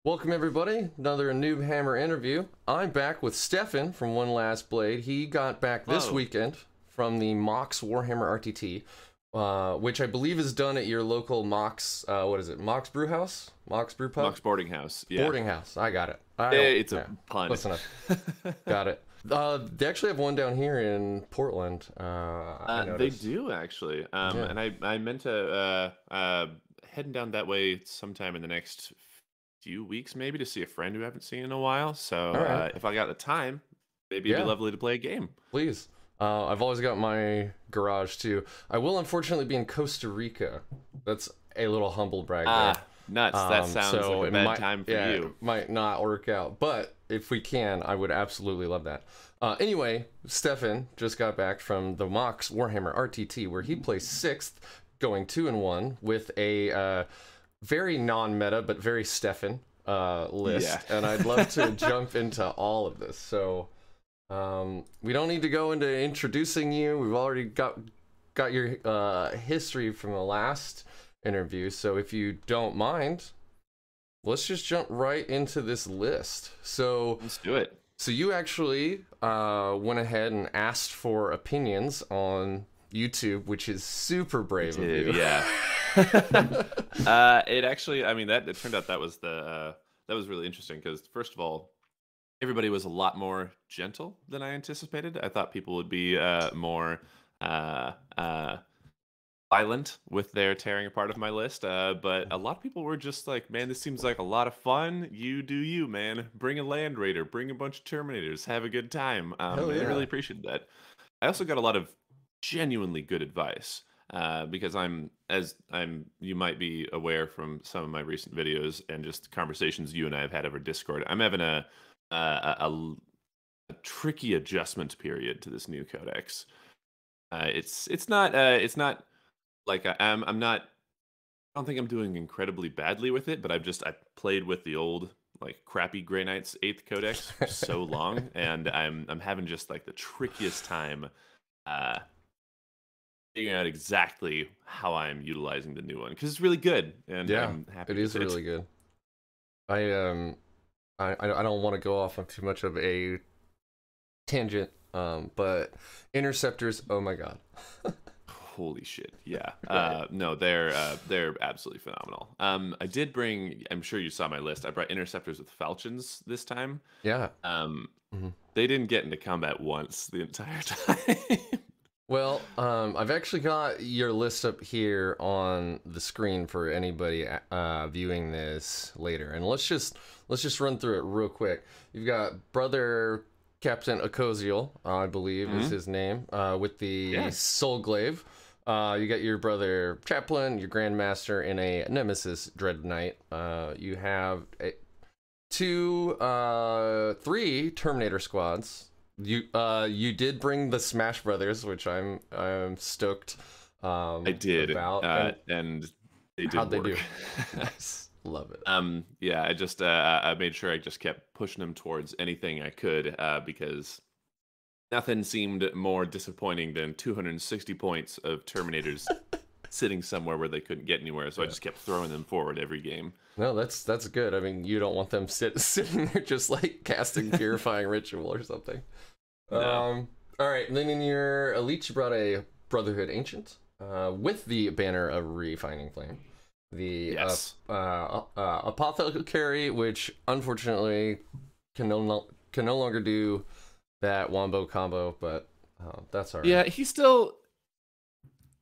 Welcome everybody, another Noob Hammer interview. I'm back with Stefan from One Last Blade. He got back this weekend from the MOX Warhammer RTT, which I believe is done at your local MOX, what is it, MOX Brew House? MOX Brew Pub? MOX Boarding House, yeah. Boarding House, I got it. It's a pun. Listen up. Got it. They actually have one down here in Portland. They do, actually. And I meant to, heading down that way sometime in the next few weeks maybe to see a friend who I haven't seen in a while. So if I got the time, maybe it'd be lovely to play a game. Please. I've always got my garage too. I will unfortunately be in Costa Rica. That's a little humble brag there. Nuts. That sounds like a bad time for you. It might not work out, but if we can, I would absolutely love that. Anyway, Stefan just got back from the MOX Warhammer RTT where he placed 6th, going 2-1 with a very non-meta but very Stefan list, and I'd love to jump into all of this. So we don't need to go into introducing you. We've already got your history from the last interview, so if you don't mind, let's just jump right into this list. So let's do it. So you actually went ahead and asked for opinions on YouTube, which is super brave of you. Yeah. It actually, I mean, it turned out that was really interesting because, first of all, everybody was a lot more gentle than I anticipated. I thought people would be more violent with their tearing apart of my list, but a lot of people were just like, man, this seems like a lot of fun. You do you, man. Bring a Land Raider, bring a bunch of Terminators, have a good time. Hell yeah. I really appreciated that. I also got a lot of genuinely good advice. Because you might be aware from some of my recent videos and just conversations you and I have had over Discord, I'm having a tricky adjustment period to this new codex. It's not like I'm not. I don't think I'm doing incredibly badly with it, but I played with the old like crappy Grey Knights 8th codex for so long, and I'm having just like the trickiest time figuring out exactly how I'm utilizing the new one because it's really good, and I'm happy. It is really good. I don't want to go off on too much of a tangent, but interceptors, oh my god. Holy shit, yeah. No, they're absolutely phenomenal. I did bring, I'm sure you saw my list, I brought interceptors with falchions this time. Yeah. They didn't get into combat once the entire time. Well, I've actually got your list up here on the screen for anybody viewing this later, and let's just run through it real quick. You've got Brother Captain Ocosial, I believe is his name, with the Soul Glaive. You got your Brother Chaplain, your Grandmaster, and a Nemesis Dread Knight. You have 3 Terminator squads. You did bring the Smash Brothers, which I'm stoked I did about. And they did how'd work. They do? Nice. Love it. Yeah, I just I made sure I just kept pushing them towards anything I could because nothing seemed more disappointing than 260 points of Terminators sitting somewhere where they couldn't get anywhere, so I just kept throwing them forward every game. No, that's good. I mean, you don't want them sitting there just like casting Purifying Ritual or something. No. All right, then in your Elite, you brought a Brotherhood Ancient with the Banner of Refining Flame. The Apothecary, which unfortunately can no longer do that Wombo combo, but that's all right. Yeah, he's still...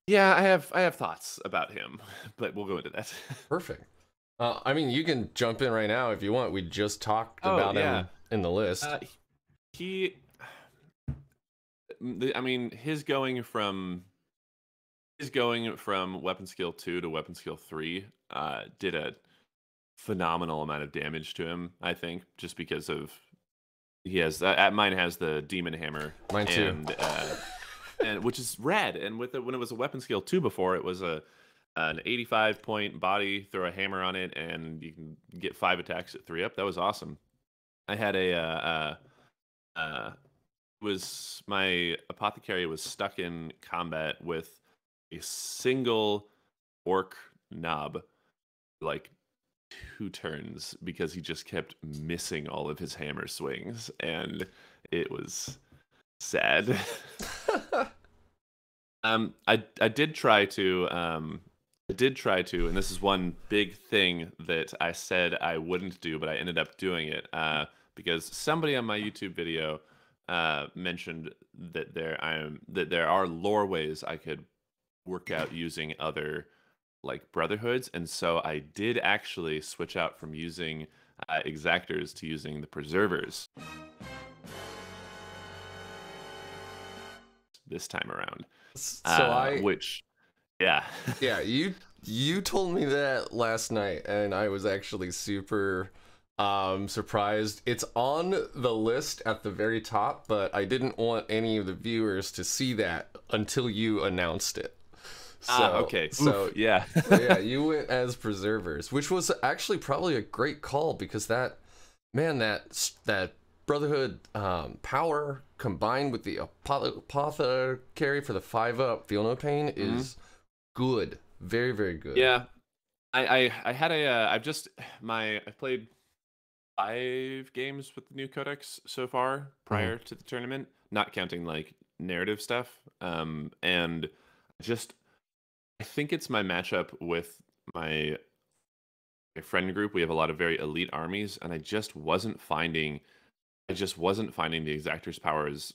Yeah, I have thoughts about him, but we'll go into that. Perfect. I mean, you can jump in right now if you want. We just talked about him in the list. I mean, his going from weapon skill 2 to weapon skill 3 did a phenomenal amount of damage to him, I think, just because of he has mine has the Demon Hammer. Mine too. And which is rad. And when it was a weapon skill 2 before, it was an 85-point body, throw a hammer on it, and you can get 5 attacks at 3 up. That was awesome. I had my Apothecary was stuck in combat with a single orc knob, like 2 turns because he just kept missing all of his hammer swings, and it was sad. I did try to and this is one big thing that I said I wouldn't do, but I ended up doing it because somebody on my YouTube video mentioned that there are lore ways I could work out using other like brotherhoods, and so I did actually switch out from using exactors to using the preservers this time around. So Which, yeah. yeah, you told me that last night, and I was actually super surprised. It's on the list at the very top, but I didn't want any of the viewers to see that until you announced it. So, okay. So Oof. yeah. Yeah, you went as preservers, which was actually probably a great call because that Brotherhood power combined with the apothecary for the 5-up feel no pain is good, very very good. Yeah, I had I played 5 games with the new Codex so far prior to the tournament, not counting like narrative stuff. And I think it's my matchup with my friend group. We have a lot of very elite armies, and I just wasn't finding the exactor's powers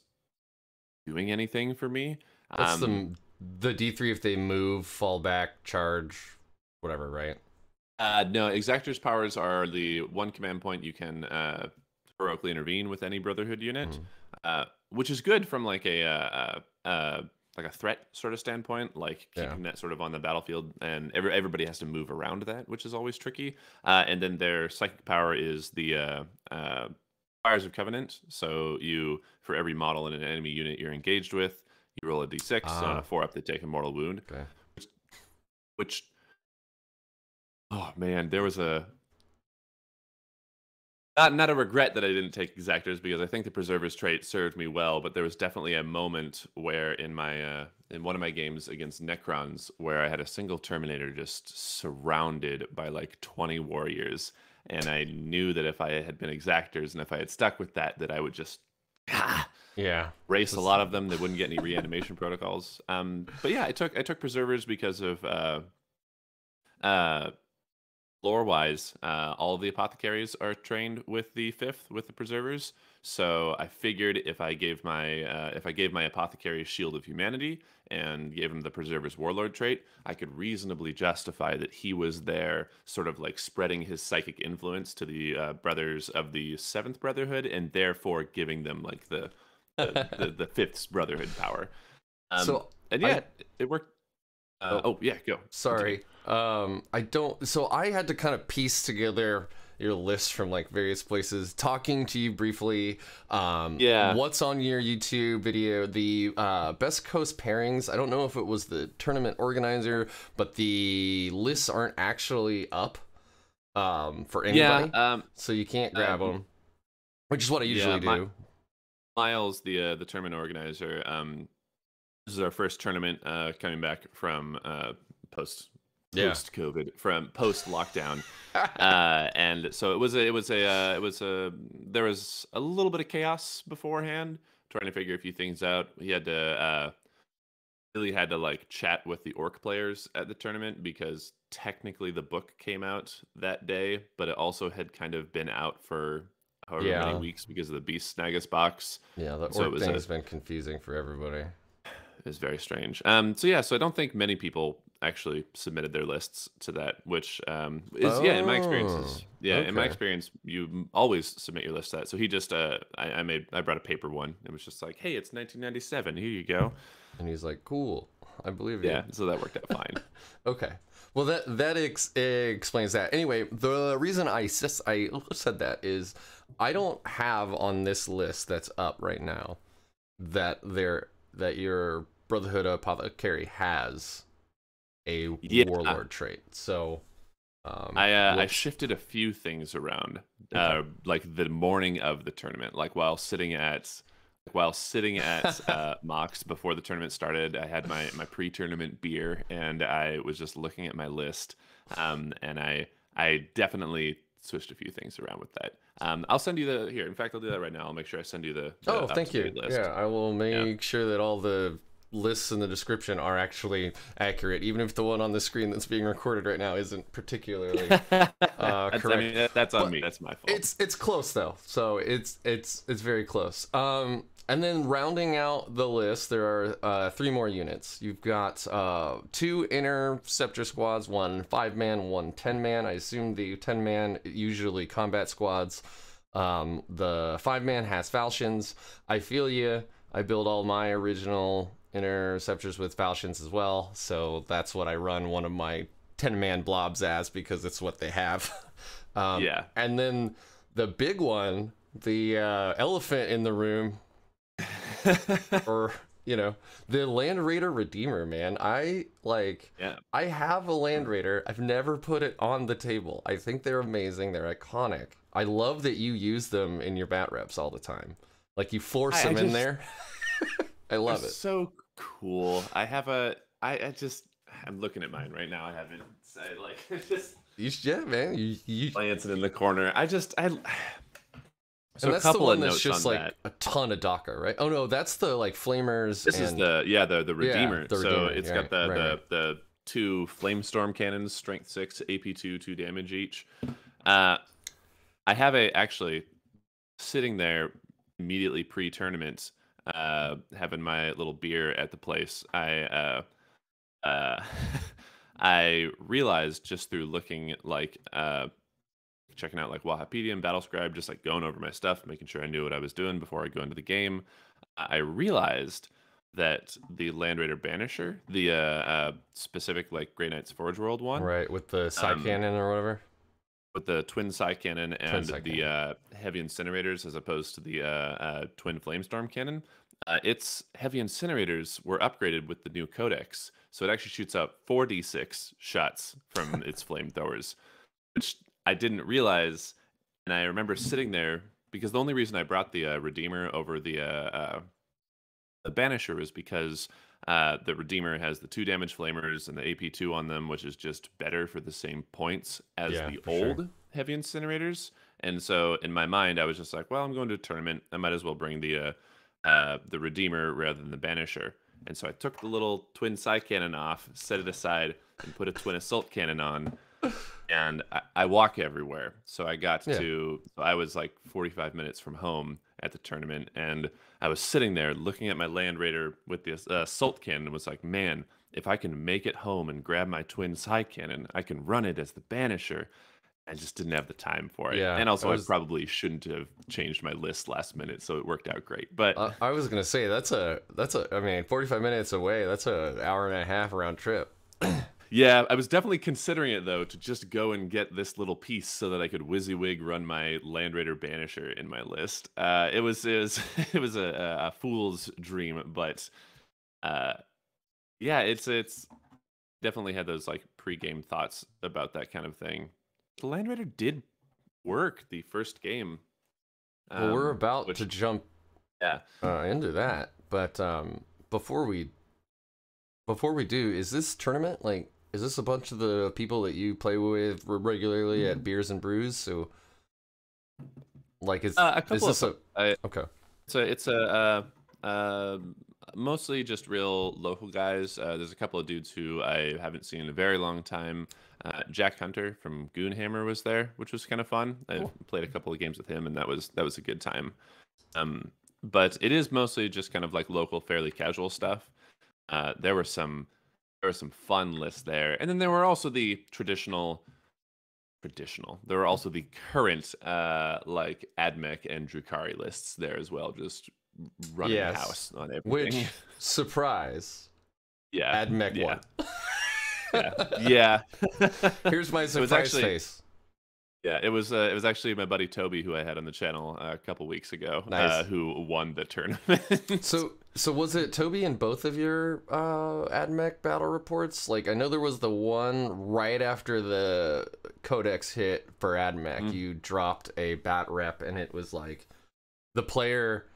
doing anything for me. That's the D3 if they move, fall back, charge, whatever, right? No, exactor's powers are the one command point you can heroically intervene with any Brotherhood unit, which is good from like a threat sort of standpoint, like keeping that sort of on the battlefield, and everybody has to move around that, which is always tricky. And then their psychic power is the Fires of Covenant. So you, for every model in an enemy unit you're engaged with, you roll a d6. On a 4-up, they take a mortal wound. Okay. Which, oh man, there was not a regret that I didn't take exactors, because I think the preservers trait served me well, but there was definitely a moment where in one of my games against Necrons where I had a single Terminator just surrounded by like 20 warriors, and I knew that if I had been exactors and if I had stuck with that I would just race a lot of them. They wouldn't get any reanimation protocols. But yeah, I took preservers because of lore-wise, all of the apothecaries are trained with the 5th with the preservers. So I figured if I gave my apothecary Shield of Humanity and gave him the preserver's warlord trait, I could reasonably justify that he was there, sort of like spreading his psychic influence to the brothers of the 7th Brotherhood, and therefore giving them like the 5th Brotherhood power. It worked. Go. Sorry. So I had to kind of piece together your list from like various places, talking to you briefly. What's on your YouTube video? The Best Coast pairings. I don't know if it was the tournament organizer, but the lists aren't actually up for anybody. So you can't grab them, which is what I usually do. Miles, the tournament organizer, this is our first tournament coming back from post-COVID, from post-lockdown, and so there was a little bit of chaos beforehand, trying to figure a few things out. He had to really had to like chat with the orc players at the tournament, because technically the book came out that day, but it also had kind of been out for however many weeks because of the Beast Snagus box. Yeah, the orc thing has been confusing for everybody. It was very strange. So I don't think many people actually submitted their lists to that, which in my experience, in my experience, you always submit your list to that. So he just, I brought a paper one. It was just like, hey, it's 1997. Here you go. And he's like, cool, I believe you. Yeah, so that worked out fine. Okay. Well, that explains that. Anyway, the reason I said that is I don't have on this list that's up right now that your Brotherhood Apothecary has a warlord trait. So I shifted a few things around, like the morning of the tournament, like while sitting at MOX before the tournament started. I had my pre-tournament beer, and I was just looking at my list, and I I definitely switched a few things around with that. I'll send you the here. In fact, I'll do that right now. I'll make sure I send you the Oh, thank you. up-to-date list. Yeah, I will make sure that all the lists in the description are actually accurate, even if the one on the screen that's being recorded right now isn't particularly correct. I mean, that's on me. That's my fault. It's close though, so it's very close. And then rounding out the list, there are 3 more units. You've got 2 interceptor squads, 1 5-man, 1 10-man. I assume the 10-man usually combat squads. The 5-man has falchions. I feel you. I build all my original interceptors with falchions as well, so that's what I run one of my 10-man blobs as, because it's what they have. Yeah. And then the big one, the elephant in the room, or the Land Raider Redeemer, man. I have a Land Raider. I've never put it on the table. I think they're amazing. They're iconic. I love that you use them in your bat reps all the time. Like, you force them in there. I love it. So cool. I have I'm looking at mine right now. I haven't said Yeah, man. You glancing in the corner. So and a that's the couple one of that's notes just on like that. a ton of DACA, right? Oh no, that's the flamers. This is the Redeemer. the So Redeemer, it's got the 2 Flamestorm cannons, strength 6, AP2, 2 damage each. I have actually sitting there immediately pre-tournament, having my little beer at the place. I realized just through looking checking out Wahapedia and Battlescribe, just going over my stuff, making sure I knew what I was doing before I go into the game. I realized that the Land Raider Banisher, the specific Grey Knights Forge World one, right, with the side cannon or whatever, with the twin side cannon and the heavy incinerators, as opposed to the twin flamestorm cannon. Its heavy incinerators were upgraded with the new Codex, so it actually shoots out 4d6 shots from its flamethrowers, which I didn't realize. And I remember sitting there, because the only reason I brought the Redeemer over the Banisher was because the Redeemer has the 2 damage flamers and the AP2 on them, which is just better for the same points as the old heavy incinerators. And so in my mind, I was just like, well, I'm going to a tournament. I might as well bring the Redeemer rather than the Banisher. And so I took the little twin side cannon off, set it aside, and put a twin assault cannon on. And I walk everywhere. So I got I was 45 minutes from home at the tournament, and I was sitting there looking at my Land Raider with the assault cannon, and was like, man, if I can make it home and grab my twin side cannon, I can run it as the Banisher. I just didn't have the time for it. Yeah, and also I probably shouldn't have changed my list last minute, so it worked out great. But I was gonna say that's a I mean, 45 minutes away, that's an hour and a half round trip. Yeah, I was definitely considering it, though, to just go and get this little piece so that I could WYSIWYG run my Land Raider Banisher in my list. It was a fool's dream, but yeah, it's definitely had those pre-game thoughts about that kind of thing. The Land Raider did work the first game. Well, we're about to jump into that, but before we do, is this tournament is this a bunch of the people that you play with regularly at Beers and Brews? So, is this okay? So it's a mostly just real local guys. There's a couple of dudes who I haven't seen in a very long time. Jack Hunter from Goonhammer was there, which was kind of fun. Cool. I played a couple of games with him, and that was a good time. But it is mostly just kind of local, fairly casual stuff. There were some fun lists there, and then there were also the traditional. There were also the current AdMech and Drukhari lists there as well, just running the house on everything. Which surprise? Yeah, AdMech won. Yeah. Here's my surprise face. Yeah, it was actually my buddy Toby, who I had on the channel a couple weeks ago, who won the tournament. So was it Toby in both of your AdMech battle reports? I know there was the one right after the Codex hit for AdMech. You dropped a bat rep, and it was the player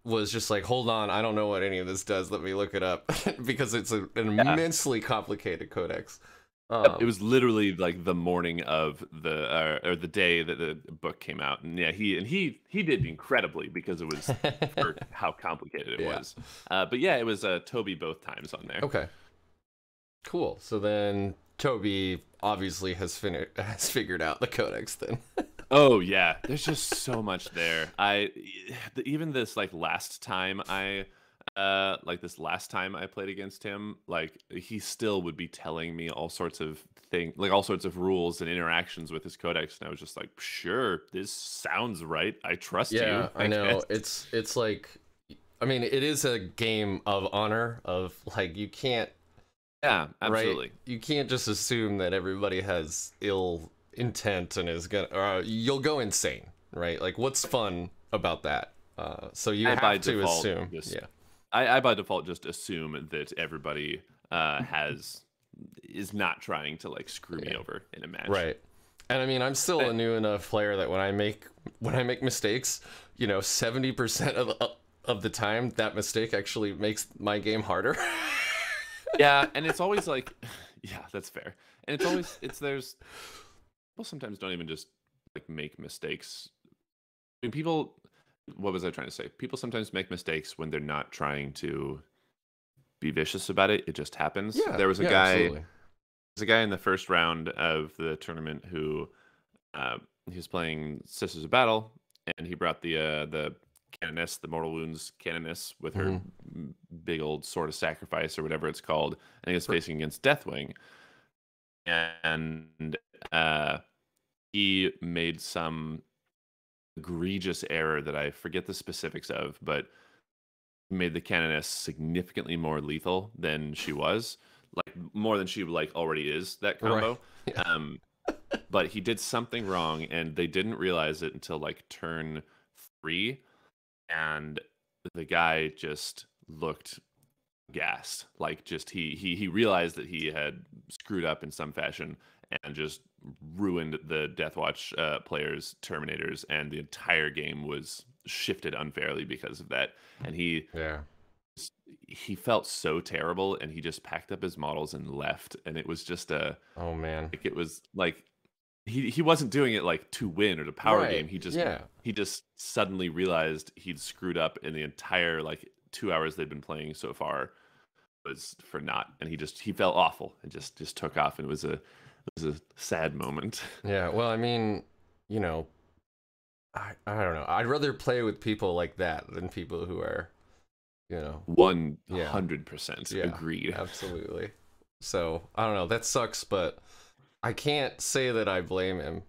was just hold on, I don't know what any of this does. Let me look it up because it's an immensely complicated Codex. Yep, it Um, was literally like the morning of the or the day that the book came out, and yeah, he did incredibly because it was for how complicated it yeah. was. But yeah, it was Toby both times on there. Okay. Cool. So then Toby obviously has figured out the codex then. Oh yeah, there's just so much there. Even this like this last time I played against him, like he still would be telling me all sorts of things, like all sorts of rules and interactions with his codex, and I was just like, sure, this sounds right. I trust you, Yeah, I I know. guess. It's like, I mean, it is a game of honor of like you can't, Yeah, right? absolutely. You can't just assume that everybody has ill intent and is gonna you'll go insane, right? Like what's fun about that? So you I by have to default assume. just Yeah. I by default just assume that everybody is not trying to like screw me Yeah. over in a match. Right. And I mean, I'm still a But new enough player that when I make mistakes, 70% of the time that mistake actually makes my game harder. yeah, and it's always like, yeah, that's fair. And it's always there's people sometimes don't even just like make mistakes. I mean, people. What was I trying to say? People sometimes make mistakes when they're not trying to be vicious about it. It just happens. Yeah, There was a yeah, guy. absolutely. There's a guy in the first round of the tournament who uh, he was playing Sisters of Battle, and he brought the canoness, the Mortal Wounds canoness, with her Hmm. big old sword of sacrifice or whatever it's called, and he was facing against Deathwing, and uh, he made some egregious error that I forget the specifics of, but made the canoness significantly more lethal than she was, like more than she like already is that Right. combo. Yeah. Um, but he did something wrong, and they didn't realize it until like turn 3, and the guy just looked gassed. Like just he realized that he had screwed up in some fashion and just ruined the Deathwatch players' Terminators, and the entire game was shifted unfairly because of that. And Yeah. he felt so terrible, and he just packed up his models and left. And it was just Oh man. like it was like he wasn't doing it like to win or to power Right. game. Yeah. He just suddenly realized he'd screwed up, in the entire like 2 hours they'd been playing so far was for naught, and he felt awful and just took off, and it was a sad moment. Yeah. Well, I mean, you know, I don't know. I'd rather play with people like that than people who are, yeah, 100% yeah, agreed. absolutely. So I don't know. That sucks, but I can't say that I blame him.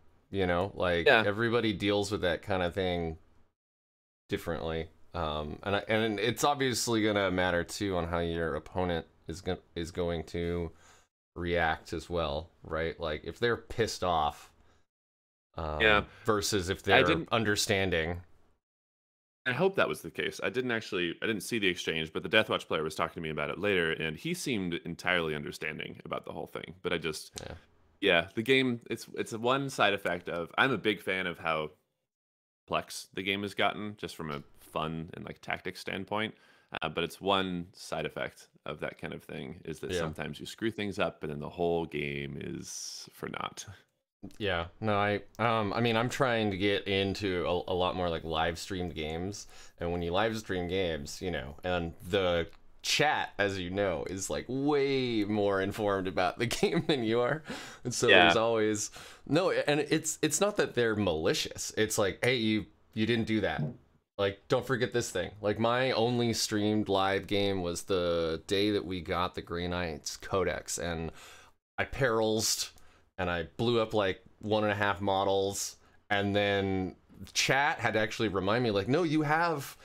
Like Yeah, everybody deals with that kind of thing differently. And it's obviously gonna matter too on how your opponent is going to react as well, right? Like if they're pissed off, yeah. versus if I they're didn't. understanding. I hope that was the case. I didn't see the exchange, but the Deathwatch player was talking to me about it later, and he seemed entirely understanding about the whole thing. But Yeah. yeah, the game. It's a one side effect of, I'm a big fan of how complex the game has gotten, just from a fun and like tactics standpoint. But it's one side effect of that kind of thing, is that Yeah. sometimes you screw things up, and then the whole game is for naught. Yeah, no, I mean, I'm trying to get into a lot more like live streamed games, and when you live stream games, and the chat, as you know, is like way more informed about the game than you are, and so there's Yeah, always no, and it's not that they're malicious. It's like, hey, you didn't do that. Like, don't forget this thing. Like, my only streamed live game was the day that we got the Grey Knights Codex, and I perils and I blew up like 1.5 models, and then chat had to actually remind me like, no, you have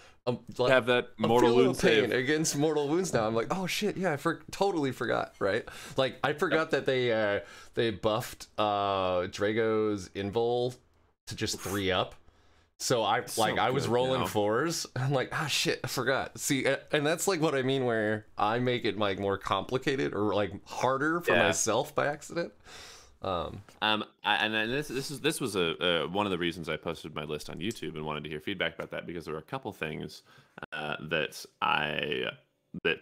like have that a mortal filo wound pain save. against mortal wounds now. I'm like, oh shit, yeah, totally forgot, right? Like I forgot that they buffed Drago's invul to just 3 up. So So I was good rolling now. 4s. I'm like, ah, shit, I forgot. See, and that's like what I mean, where I make it like more complicated or like harder for Yeah. myself by accident. And then this was a one of the reasons I posted my list on YouTube and wanted to hear feedback about that, because there were a couple things that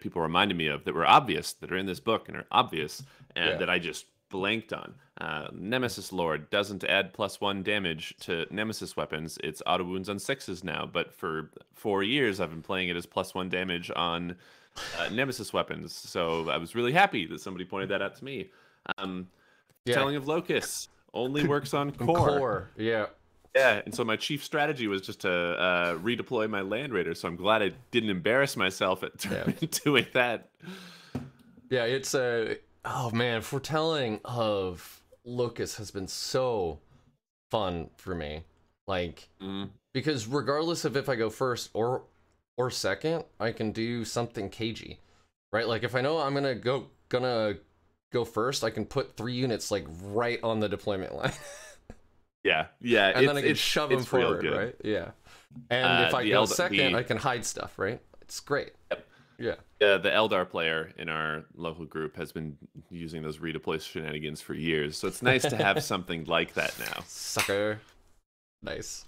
people reminded me of that were obvious, that are in this book and are obvious, and Yeah. that I just blanked on. Nemesis Lord doesn't add +1 damage to Nemesis weapons. It's auto wounds on 6s now, but for 4 years I've been playing it as +1 damage on Nemesis weapons. So I was really happy that somebody pointed that out to me. Telling of Locus only works on core. Yeah. Yeah, and so my chief strategy was just to redeploy my Land Raider, so I'm glad I didn't embarrass myself at doing that. Yeah, it's oh man, foretelling of Locust has been so fun for me. Like, because regardless of if I go first or second, I can do something cagey, right? Like if I know I'm gonna go first, I can put 3 units like right on the deployment line. Yeah, and then I can shove them forward, right? Yeah. And if I go second, I can hide stuff, right? It's great. Yep. Yeah. The Eldar player in our local group has been using those redeploy shenanigans for years, so it's nice to have something like that now. Sucker. Nice.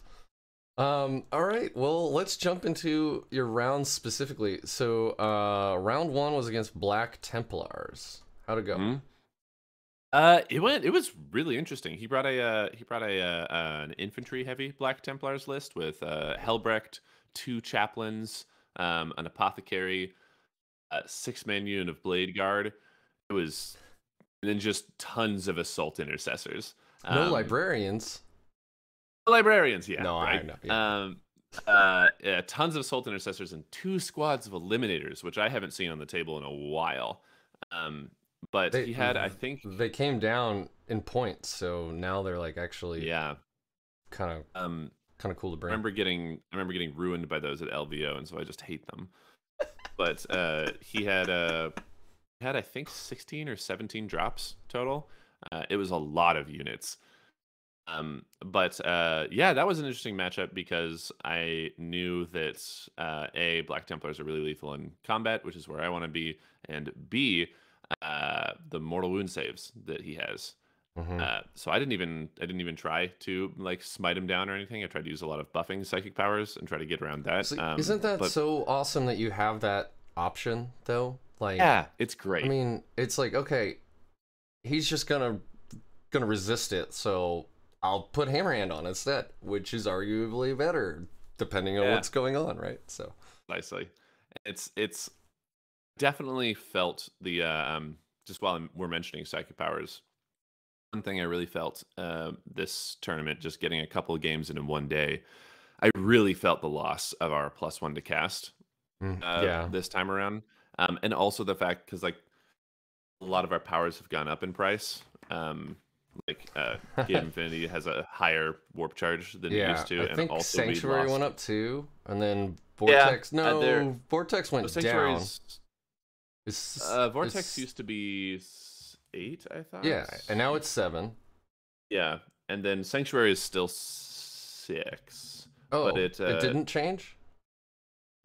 All right, well, let's jump into your rounds specifically. So, round 1 was against Black Templars. How'd it go? It was really interesting. He brought an infantry heavy Black Templars list with Helbrecht, 2 chaplains, an apothecary, a 6-man unit of blade guard. And then just tons of assault intercessors. No librarians. Librarians, yeah. No, right? I know. Yeah, tons of assault intercessors and 2 squads of eliminators, which I haven't seen on the table in a while. But he had, I think, they came down in points, so now they're like actually kind of cool to bring. I remember getting ruined by those at LVO, and so I just hate them. But he had I think 16 or 17 drops total. It was a lot of units. But that was an interesting matchup because I knew that A, Black Templars are really lethal in combat, which is where I want to be, and B, the mortal wound saves that he has. So I didn't even try to like smite him down or anything. I tried to use a lot of buffing psychic powers and try to get around that. So isn't that so awesome that you have that option though? Like, yeah, it's great. I mean, it's like, okay, he's just gonna resist it, so I'll put Hammerhand on instead, which is arguably better depending on what's going on, right? So nicely, it's definitely felt the just while we're mentioning psychic powers, one thing I really felt this tournament, just getting a couple of games in one day, I really felt the loss of our +1 to cast this time around, and also the fact because like a lot of our powers have gone up in price. Gate Infinity has a higher warp charge than it used to, I think also Sanctuary went up too, and then Vortex. Vortex went down. Vortex used to be 8, I thought. Yeah, and now it's 7. Yeah, and then Sanctuary is still 6. Oh, but it didn't change.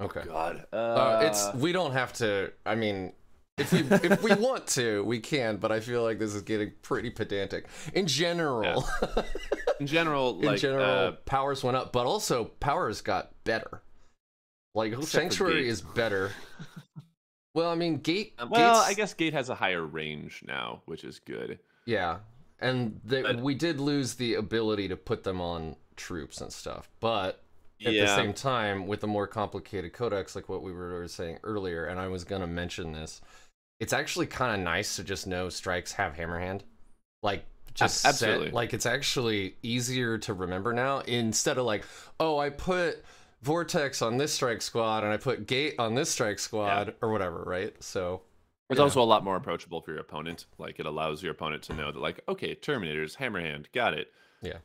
Okay. Oh God. We don't have to. I mean, if we want to, we can. But I feel like this is getting pretty pedantic. In general, in general, powers went up, but also powers got better. Like Sanctuary is better. Well, I mean, I guess Gate has a higher range now, which is good. Yeah, and we did lose the ability to put them on troops and stuff, but at the same time, with a more complicated codex, like what we were saying earlier, and I was gonna mention this, it's actually kind of nice to just know strikes have Hammerhand. Like, just absolutely. Like, it's actually easier to remember now, instead of like, oh, I put Vortex on this strike squad and I put Gate on this strike squad or whatever, right? So it's also a lot more approachable for your opponent. Like, it allows your opponent to know that, like, okay, Terminators, Hammerhand, got it. Yeah.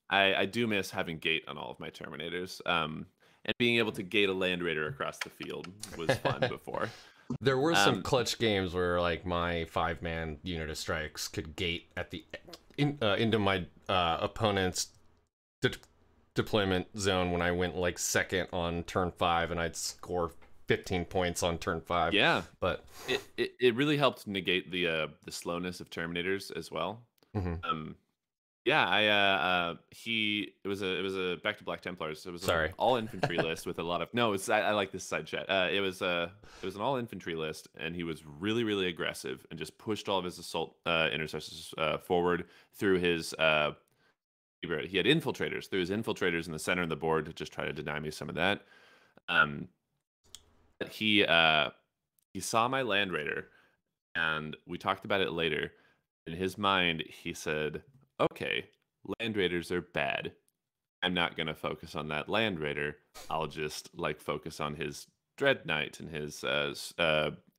I do miss having Gate on all of my Terminators. And being able to gate a Land Raider across the field was fun before. There were some clutch games where like my 5-man unit of strikes could gate at the into my opponent's deployment zone when I went like second on turn 5, and I'd score 15 points on turn 5. Yeah, but it really helped negate the slowness of Terminators as well. Yeah, it was a back to Black Templars. It was an Sorry. all infantry list with a lot of no. I like this side chat. It was an all infantry list, and he was really aggressive and just pushed all of his assault intercessors forward through his. He had infiltrators through his infiltrators in the center of the board to just try to deny me some of that. Um, he saw my Land Raider, and we talked about it later. In his mind, he said, "Okay, Land Raiders are bad. I'm not gonna focus on that Land Raider. I'll just like focus on his Dread Knight and his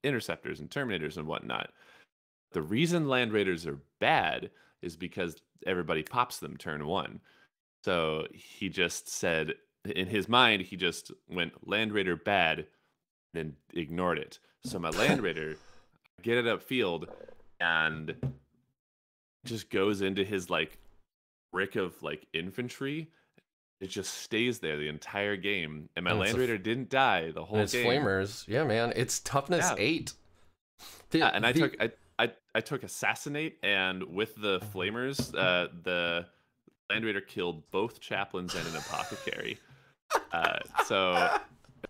interceptors and Terminators and whatnot." The reason Land Raiders are bad is because everybody pops them turn one. So he just said, in his mind, he just went Land Raider bad and ignored it. So my Land Raider, get it upfield, and just goes into his like brick of like infantry. It just stays there the entire game, and my And Land Raider didn't die the whole it's game. flamers. Yeah, man. It's toughness 8. Yeah, and I took assassinate, and with the flamers, the Land Raider killed both chaplains and an apothecary. So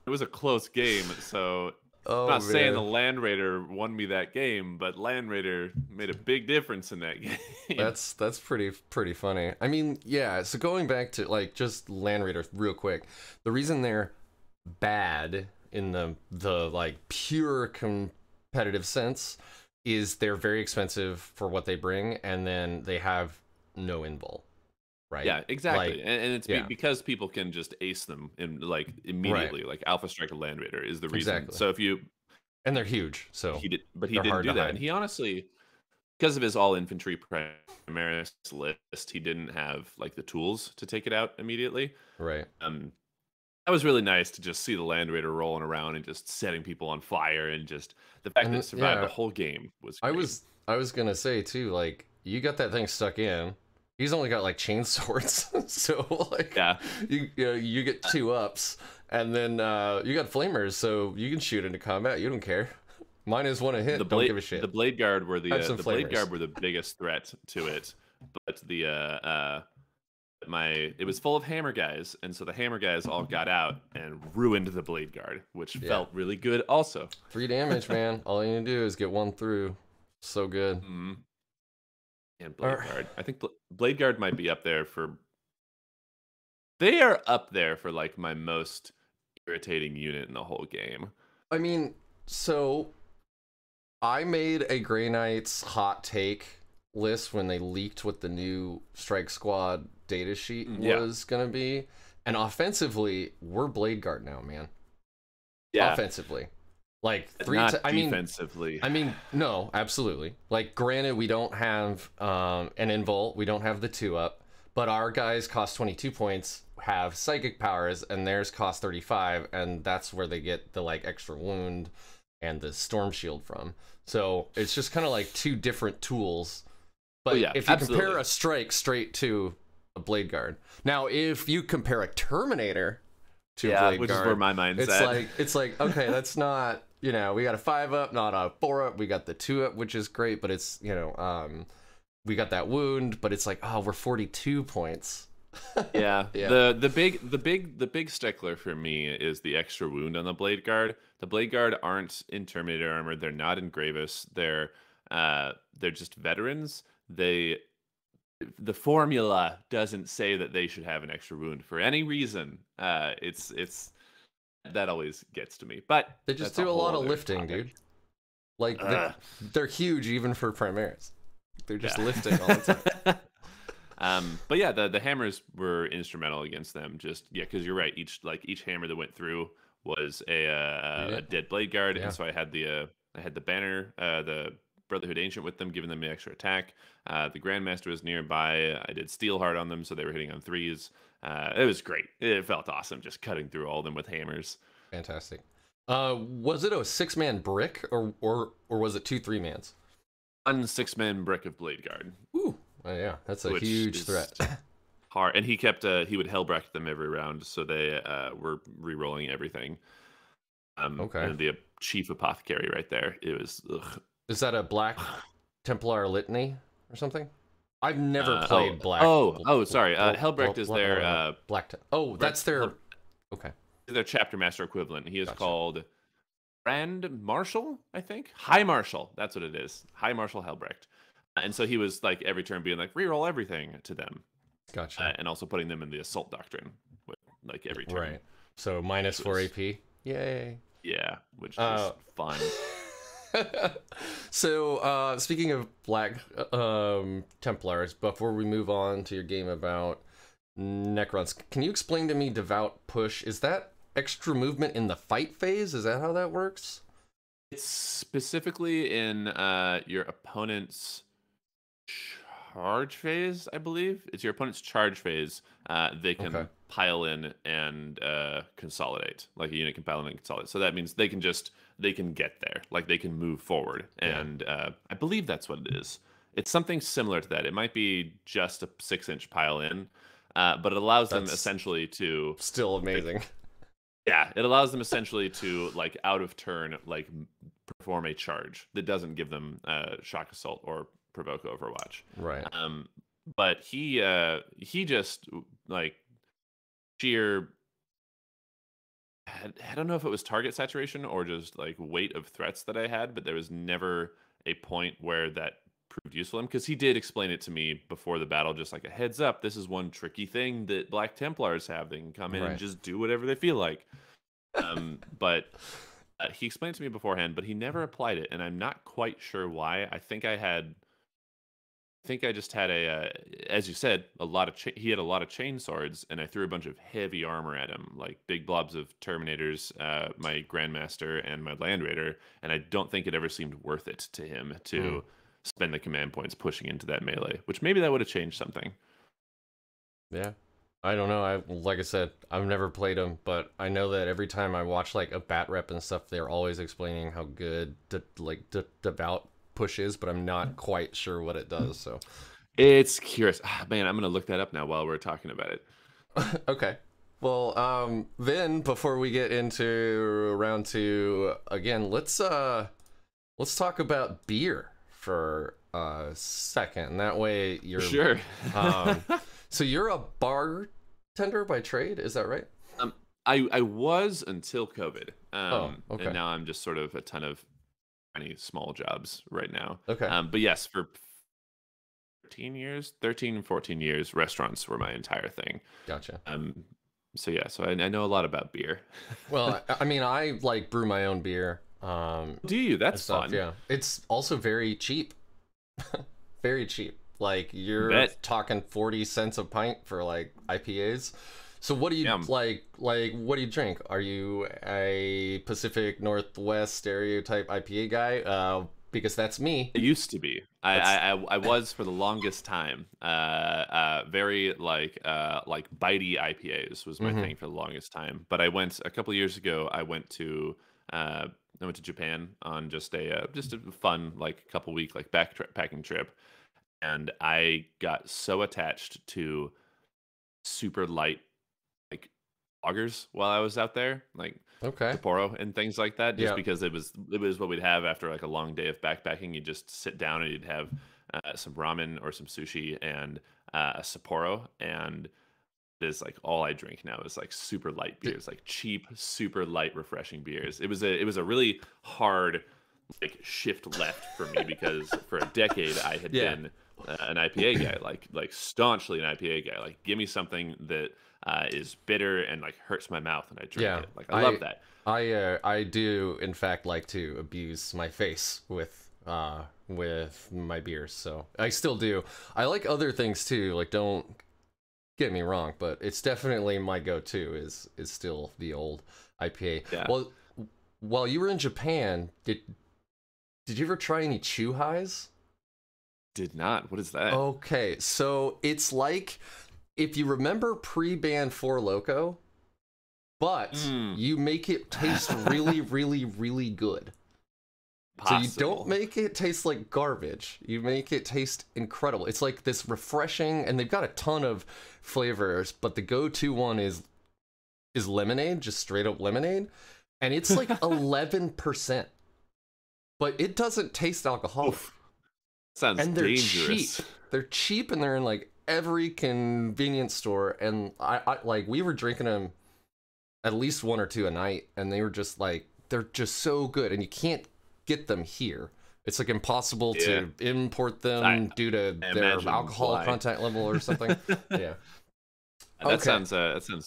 it was a close game. So I'm not saying the Land Raider won me that game, but Land Raider made a big difference in that game. That's pretty funny. I mean, yeah, so going back to like just Land Raider real quick. The reason they're bad in the like pure competitive sense is they're very expensive for what they bring, and then they have no invul. Right. Yeah, exactly. Like, and it's because people can just ace them in like immediately. Like Alpha Strike a Land Raider is the reason. Exactly. So if you and they're huge, so he didn't do that. And he honestly, because of his all infantry Primaris list, he didn't have like the tools to take it out immediately. Right. That was really nice to just see the Land Raider rolling around and just setting people on fire, and just the fact that it survived the whole game was great. I was gonna say too, like, you got that thing stuck in. He's only got like chain swords, so like you get 2 ups, and then you got flamers, so you can shoot into combat. You don't care. Mine is one a hit. Don't give a shit. The Blade Guard were the Blade Guard were the biggest threat to it, but it was full of hammer guys, and so the hammer guys all got out and ruined the Blade Guard, which felt really good. Also, 3 damage, man. All you need to do is get 1 through. So good. And Blade Guard. I think Blade Guard might be up there for. They are up there for like my most irritating unit in the whole game. I mean, so I made a Grey Knights hot take list when they leaked what the new Strike Squad data sheet was gonna be, and offensively, we're Blade Guard now, man. Yeah. Offensively. Like defensively. I mean, no, absolutely. Like, granted, we don't have an invul, we don't have the 2-up, but our guys cost 22 points, have psychic powers, and theirs cost 35, and that's where they get the like extra wound and the storm shield from. So it's just kind of like 2 different tools. But if you compare a strike straight to a Blade Guard, now if you compare a Terminator to a Blade which Guard, is where my mind's at. It's like okay, that's not. You know, we got a 5-up, not a 4-up. We got the 2-up, which is great, but it's, you know, we got that wound, but it's like, oh, we're 42 points. The big stickler for me is the extra wound on the Blade Guard. The Blade Guard aren't in Terminator armor. They're not in Gravis. They're just veterans. The formula doesn't say that they should have an extra wound for any reason. It's that always gets to me, but they just do a lot of lifting, dude. Like they're huge even for Primaris. They're just lifting all the time. But yeah, the hammers were instrumental against them. Just because you're right. Each hammer that went through was a dead Blade Guard, and so I had the banner, the Brotherhood Ancient with them, giving them the extra attack. The Grandmaster was nearby. I did Steelheart on them, so they were hitting on 3s. It was great. It felt awesome just cutting through all of them with hammers. Fantastic. Was it a 6-man brick or was it 2 3-mans? 1 6-man brick of Blade Guard. Ooh, yeah, that's a huge threat. Hard, and he would hellbrack them every round, so they were re-rolling everything. Okay. And the Chief Apothecary right there. It was. Ugh. Is that a Black Templar litany or something? I've never played Sorry. Helbrecht is their Oh, that's their okay. Their chapter master equivalent. He is Gotcha. called Grand Marshal, I think. High Marshal. That's what it is. High Marshal Helbrecht. And so he was like every turn being like reroll everything to them. Gotcha. And also putting them in the assault doctrine with like every turn. Right. So minus 4 AP. Yay. Yeah, which is fun. So speaking of Black Templars, before we move on to your game about Necrons, can you explain to me Devout Push? Is that extra movement in the fight phase? Is that how that works? It's specifically in your opponent's charge phase, I believe. It's your opponent's charge phase. They can pile in and consolidate. Like a unit can pile in and consolidate. So that means they can get there. Like they can move forward. And I believe that's what it is. It's something similar to that. It might be just a 6-inch pile in, but it allows them essentially to still amazing. Yeah, it allows them essentially to like out of turn like perform a charge that doesn't give them shock assault or provoke Overwatch. Right. But he just like sheer I don't know if it was target saturation or just like weight of threats that I had, but there was never a point where that proved useful to him, because he did explain it to me before the battle, just like a heads up, this is one tricky thing that Black Templars have. They can come in and just do whatever they feel like. But he explained it to me beforehand, but he never applied it, and I'm not quite sure why. I think I just had as you said, he had a lot of chain swords, and I threw a bunch of heavy armor at him, like big blobs of Terminators, my Grandmaster, and my Land Raider, and I don't think it ever seemed worth it to him to spend the command points pushing into that melee, which maybe that would have changed something. Yeah. I don't know. Like I said, I've never played them, but I know that every time I watch like a bat rep and stuff, they're always explaining how good Devout Push is, but I'm not quite sure what it does. So it's curious. Man, I'm gonna look that up now while we're talking about it. Okay. Well, then before we get into round 2 again, let's talk about beer for a second. That way you're sure. So you're a bartender by trade, is that right? I was until COVID. Okay. And now I'm just sort of a ton of tiny small jobs right now. Okay. But yes, for 13, 14 years, restaurants were my entire thing. Gotcha. So yeah, so I know a lot about beer. Well, I mean, I like brew my own beer. Do you? That's fun. Yeah. It's also very cheap. Very cheap. Like you're talking 40 cents a pint for like IPAs. So what do you like what do you drink? Are you a Pacific Northwest stereotype IPA guy? Because that's me. It used to be. I was for the longest time. Very like bitey IPAs was my thing for the longest time. But I went a couple years ago. I went to Japan on just a fun like couple week like backpacking trip, and I got so attached to super light like lagers while I was out there, like Sapporo and things like that, just because it was what we'd have after like a long day of backpacking. You'd just sit down and you'd have some ramen or some sushi and a Sapporo, and this like all I drink now is like super light beers, like cheap, super light, refreshing beers. It was a really hard like shift left for me, because for a decade I had been an IPA guy, like staunchly an IPA guy. Like, give me something that is bitter and like hurts my mouth, and I drink it. Like, I love that. I do in fact like to abuse my face with my beers, so I still do. I like other things too. Like, don't get me wrong, but it's definitely my go-to is still the old IPA. Yeah. Well, while you were in Japan, did you ever try any Chew Highs? Did not. What is that? Okay, so it's like if you remember pre-ban 4 Loko, but you make it taste really, really, really good. Possible. So you don't make it taste like garbage. You make it taste incredible. It's like this refreshing, and they've got a ton of flavors, but the go-to one is lemonade, just straight up lemonade, and it's like 11%. But it doesn't taste alcoholic. Oof. Sounds And they're dangerous. cheap. They're cheap, and they're in like every convenience store. And I like we were drinking them at least one or two a night, and they were just like they're just so good, and you can't get them here. It's like impossible to import them due to their alcohol why. content level or something. Yeah. That sounds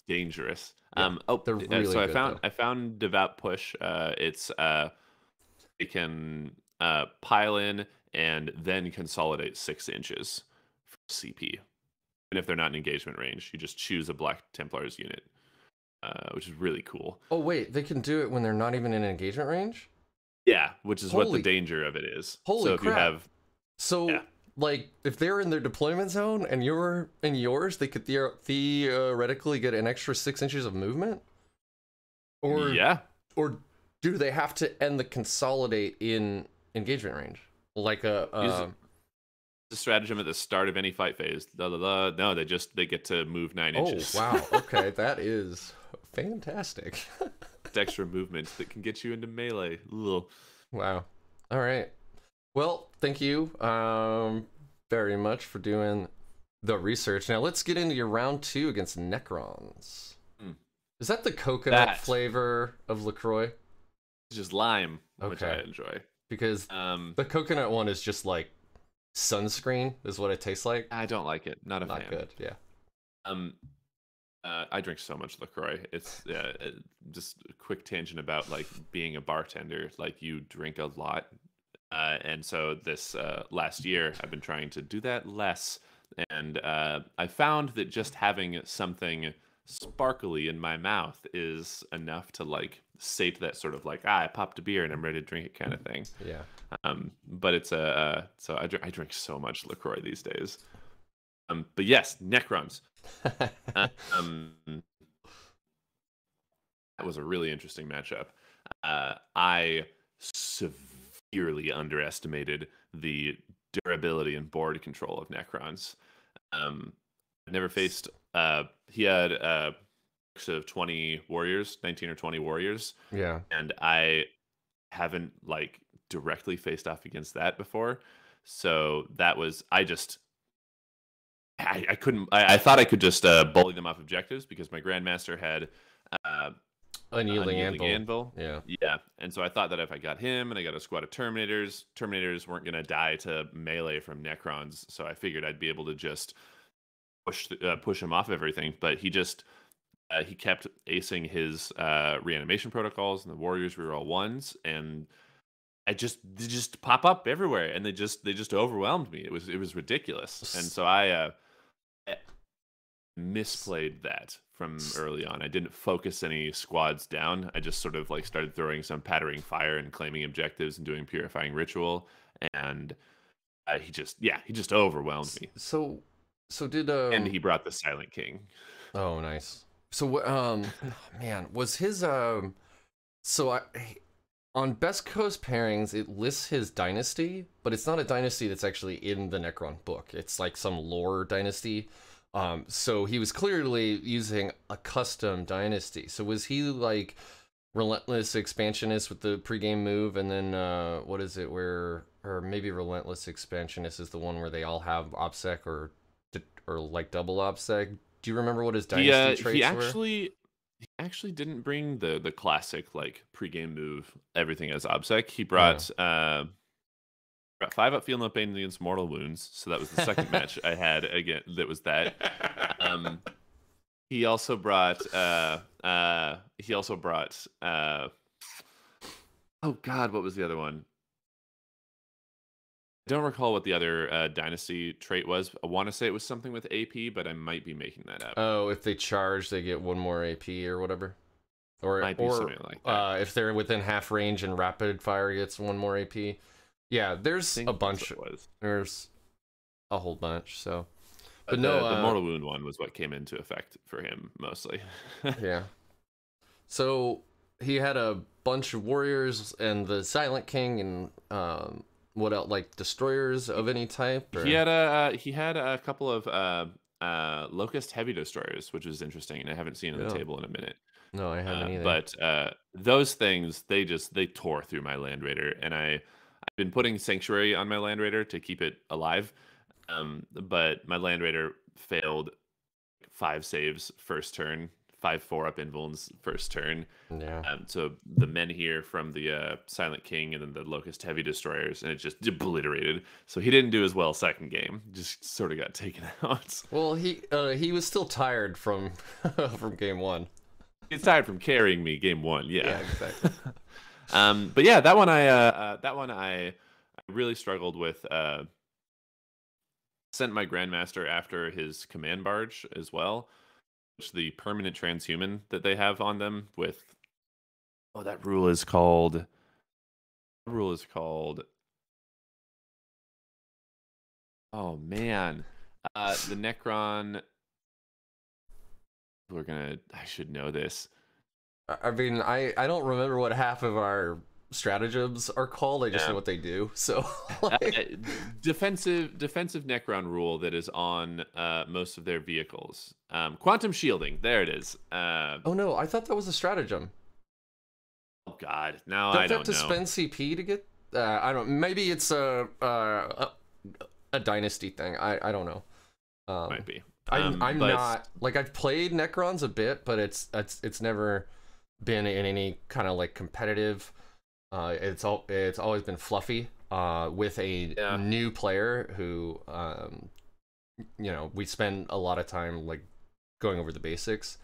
dangerous. Yeah, they're really so good, I found Devout Push. It's it can pile in and then consolidate 6 inches for CP. And if they're not in engagement range, you just choose a Black Templars unit, which is really cool. Oh wait, they can do it when they're not even in engagement range? Yeah, which is what the danger of it is. Holy so if crap. you have like if they're in their deployment zone and you're in yours, they could theoretically get an extra 6 inches of movement? Or or do they have to end the consolidate in engagement range? Like the stratagem at the start of any fight phase. No, they get to move 9 inches. Oh wow, okay, that is fantastic. It's extra movement that can get you into melee. Ugh. Wow. All right. Well, thank you very much for doing the research. Now let's get into your round 2 against Necrons. Is that the coconut flavor of LaCroix? It's just lime, which I enjoy. Because the coconut one is just like sunscreen, is what it tastes like. I don't like it. Not fan. Good. Yeah. I drink so much LaCroix. It's just a quick tangent about like being a bartender. Like you drink a lot, and so this last year I've been trying to do that less. And I found that just having something sparkly in my mouth is enough to like sate that sort of like I popped a beer and I'm ready to drink it kind of thing. Yeah. But it's so I drink so much LaCroix these days. But yes, Necrons. That was a really interesting matchup. I severely underestimated the durability and board control of Necrons. I've never faced. He had of 20 warriors, 19 or 20 warriors. Yeah, and I haven't like directly faced off against that before. So that was I couldn't. I thought I could just bully them off objectives because my grandmaster had unyielding anvil. Yeah. And so I thought that if I got him and I got a squad of Terminators weren't gonna die to melee from Necrons. So I figured I'd be able to just push him off everything. But he just he kept acing his reanimation protocols, and the warriors were all ones, and they just pop up everywhere, and they just overwhelmed me. It was ridiculous, and so I misplayed that from early on. I didn't focus any squads down. I just sort of like started throwing some pattering fire and claiming objectives and doing purifying ritual, and he just overwhelmed me. So did and he brought the Silent King. Oh, nice. So man, was his on Best Coast pairings, it lists his dynasty, but it's not a dynasty that's actually in the Necron book. It's like some lore dynasty. So he was clearly using a custom dynasty. So was he like Relentless Expansionist with the pregame move, and then what is it or maybe Relentless Expansionist is the one where they all have OBSEC or like double OBSEC? Do you remember what his dynasty traits were? He actually didn't bring the classic like pregame move everything as OBSEC. He brought 5 up feel no pain against mortal wounds. So that was the second match I had again. That was that. He also brought oh god, what was the other one? I don't recall what the other dynasty trait was. I want to say it was something with AP, but I might be making that up. Oh, if they charge, they get 1 more AP or whatever. Or something like that. If they're within half range and rapid fire gets 1 more AP. Yeah, there's a bunch. There's a whole bunch. So, but no, the mortal wound one was what came into effect for him mostly. Yeah. So he had a bunch of warriors and the Silent King and what else, like destroyers of any type? Or? He had a couple of Locust heavy destroyers, which is interesting, and I haven't seen on the table in a minute. No, I haven't either. But those things, they tore through my Land Raider, and I been putting Sanctuary on my Land Raider to keep it alive, but my Land Raider failed 5 saves first turn, 5 4-up invulns first turn. Yeah. So the men here from the Silent King and then the Locust Heavy Destroyers, and it just obliterated. So he didn't do as well second game. Just sort of got taken out. Well, he was still tired from from game 1. He's tired from carrying me game 1. Yeah, exactly. But yeah, that one I really struggled with. Sent my Grandmaster after his command barge as well, which the permanent transhuman that they have on them with. Oh, that rule is called. The rule is called. Oh man, the Necron. I should know this. I mean, I don't remember what half of our stratagems are called. I just know what they do. So like... defensive Necron rule that is on most of their vehicles. Quantum shielding. There it is. Oh no, I thought that was a stratagem. Oh god, now don't I don't have to know. spend CP to get. I don't. Maybe it's a dynasty thing. I don't know. Might be. I'm but... not like I've played Necrons a bit, but it's never been in any kind of like competitive. It's always been fluffy with a new player who we spend a lot of time like going over the basics.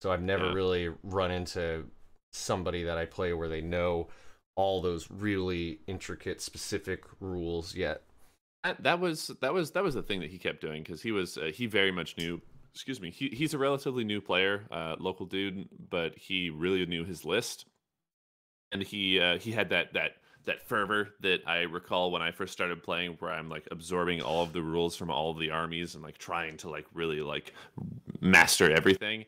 So I've never really run into somebody that I play where they know all those really intricate specific rules yet. That was the thing that he kept doing, because he very much knew. Excuse me. He's a relatively new player, local dude, but he really knew his list, and he had that fervor that I recall when I first started playing, where I'm like absorbing all of the rules from all of the armies and like trying to like really like master everything.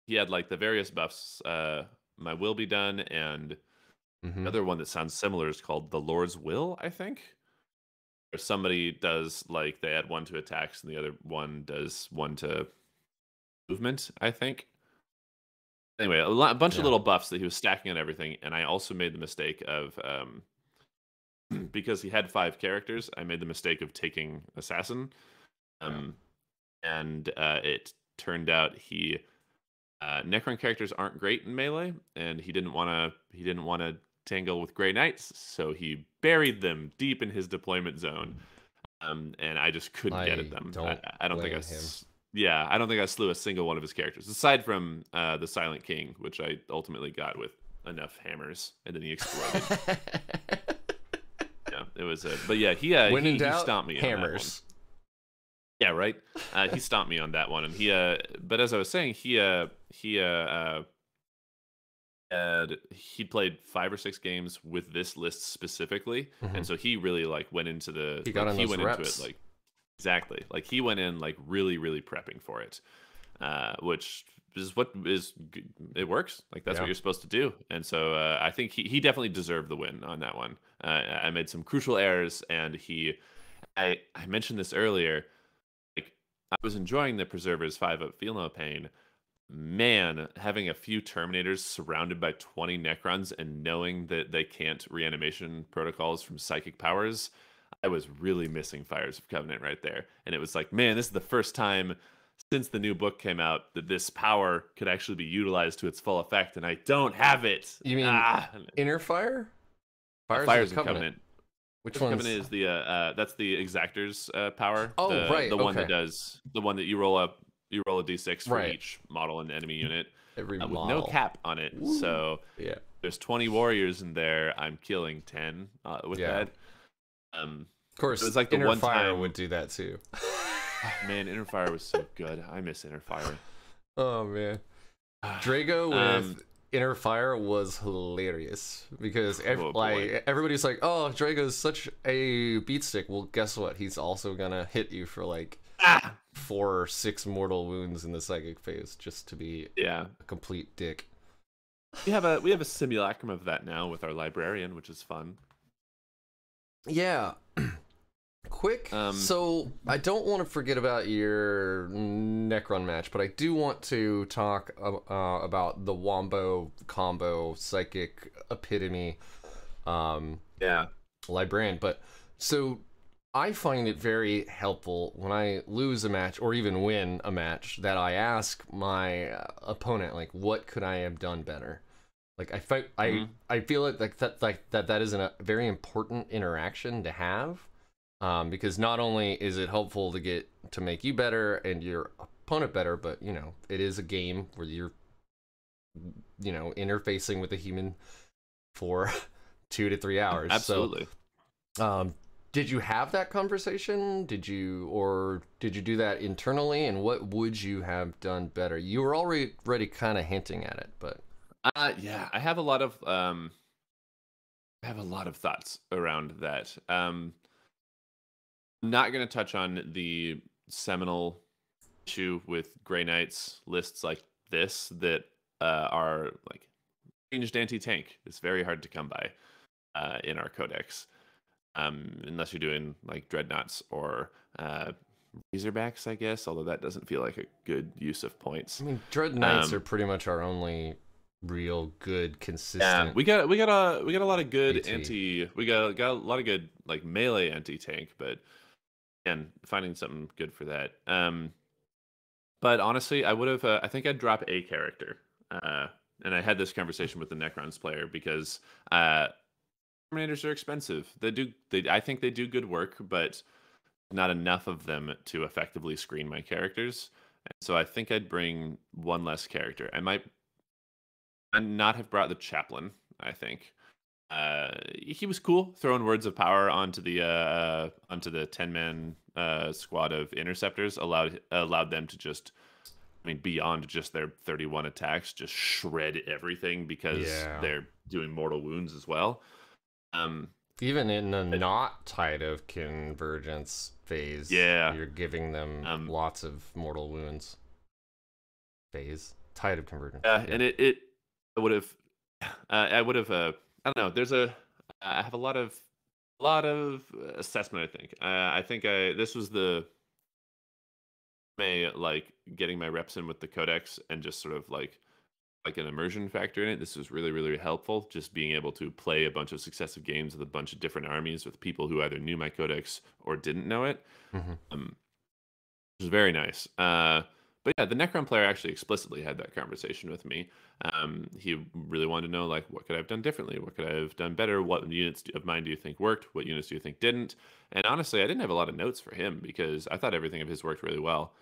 He had like the various buffs. My Will Be Done, and another one that sounds similar is called the Lord's Will, I think. Or somebody does like they add 1 to attacks and the other one does 1 to movement, I think. Anyway, a bunch of little buffs that he was stacking on everything, and I also made the mistake of because he had 5 characters, I made the mistake of taking Assassin, and it turned out Necron characters aren't great in melee, and he didn't want to tangle with Grey Knights, so he buried them deep in his deployment zone, and I just couldn't get at them. I don't think I don't think I slew a single one of his characters, aside from the Silent King, which I ultimately got with enough hammers, and then he exploded. It was but yeah, he stomped me hammers. On that one. Yeah, right. He stomped me on that one, and but as I was saying, he played 5 or 6 games with this list specifically, and so he really like went into the into it like exactly like he went in like really prepping for it, which is it works, like that's what you're supposed to do. And so I think he definitely deserved the win on that one. I made some crucial errors, and I mentioned this earlier, like I was enjoying the Preserver's 5-up Feel No Pain. Man, having a few Terminators surrounded by 20 Necrons and knowing that they can't reanimation protocols from psychic powers, I was really missing Fires of Covenant right there. And it was like, man, this is the first time since the new book came out that this power could actually be utilized to its full effect, and I don't have it. You mean Inner Fire? Fires of Covenant. Which one is the that's the Exactor's power? Oh, right. The one that does the one that you roll up. You roll a d6 for each model in the enemy unit, with no cap on it. Ooh. So there's 20 warriors in there. I'm killing 10 with that. Of course, it was like the Inner one Fire time would do that too. Oh, man, Inner Fire was so good. I miss Inner Fire. Oh man, Drago with Inner Fire was hilarious because everybody's like, "Oh, Drago's such a beat stick." Well, guess what? He's also gonna hit you for like 4 or 6 mortal wounds in the psychic phase just to be a complete dick. We have a simulacrum of that now with our librarian, which is fun. Yeah. Quick. So I don't want to forget about your Necron match, but I do want to talk about the Wombo combo psychic epitome. Yeah. librarian. But so I find it very helpful when I lose a match or even win a match that I ask my opponent, like, what could I have done better? Like I feel that is a very important interaction to have, because not only is it helpful to get to make you better and your opponent better, but you know it is a game where you're interfacing with a human for 2 to 3 hours. Absolutely. So, did you have that conversation? Did you do that internally? And what would you have done better? You were already kind of hinting at it, but Yeah, I have a lot of thoughts around that. I'm not going to touch on the seminal issue with Grey Knights lists like this that are like ranged anti-tank. It's very hard to come by in our codex, unless you're doing like dreadnoughts or razorbacks, I guess. Although that doesn't feel like a good use of points. I mean, Dread Knights are pretty much our only real good consistent. Yeah, we got a lot of good AT. we got a lot of good like melee anti-tank, but again, finding something good for that. But honestly, I think I'd drop a character. And I had this conversation with the Necrons player because Terminators are expensive. I think they do good work, but not enough of them to effectively screen my characters. And so I think I'd bring one less character. I might not have brought the chaplain. I think he was cool throwing words of power onto the 10-man squad of interceptors. Allowed them to just, I mean, beyond just their 31 attacks, just shred everything because they're doing mortal wounds as well. Even in a not tide of convergence phase, you're giving them lots of mortal wounds. Phase tide of convergence. And it would have, I would have. I don't know. I have a lot of assessment. I think this was like getting my reps in with the Codex and just sort of like an immersion factor in it. This was really, really helpful. Just being able to play a bunch of successive games with a bunch of different armies with people who either knew my Codex or didn't know it. Which was very nice. But yeah, the Necron player actually explicitly had that conversation with me. He really wanted to know, like, what could I have done differently? What could I have done better? What units of mine do you think worked? What units do you think didn't? And honestly, I didn't have a lot of notes for him because I thought everything of his worked really well.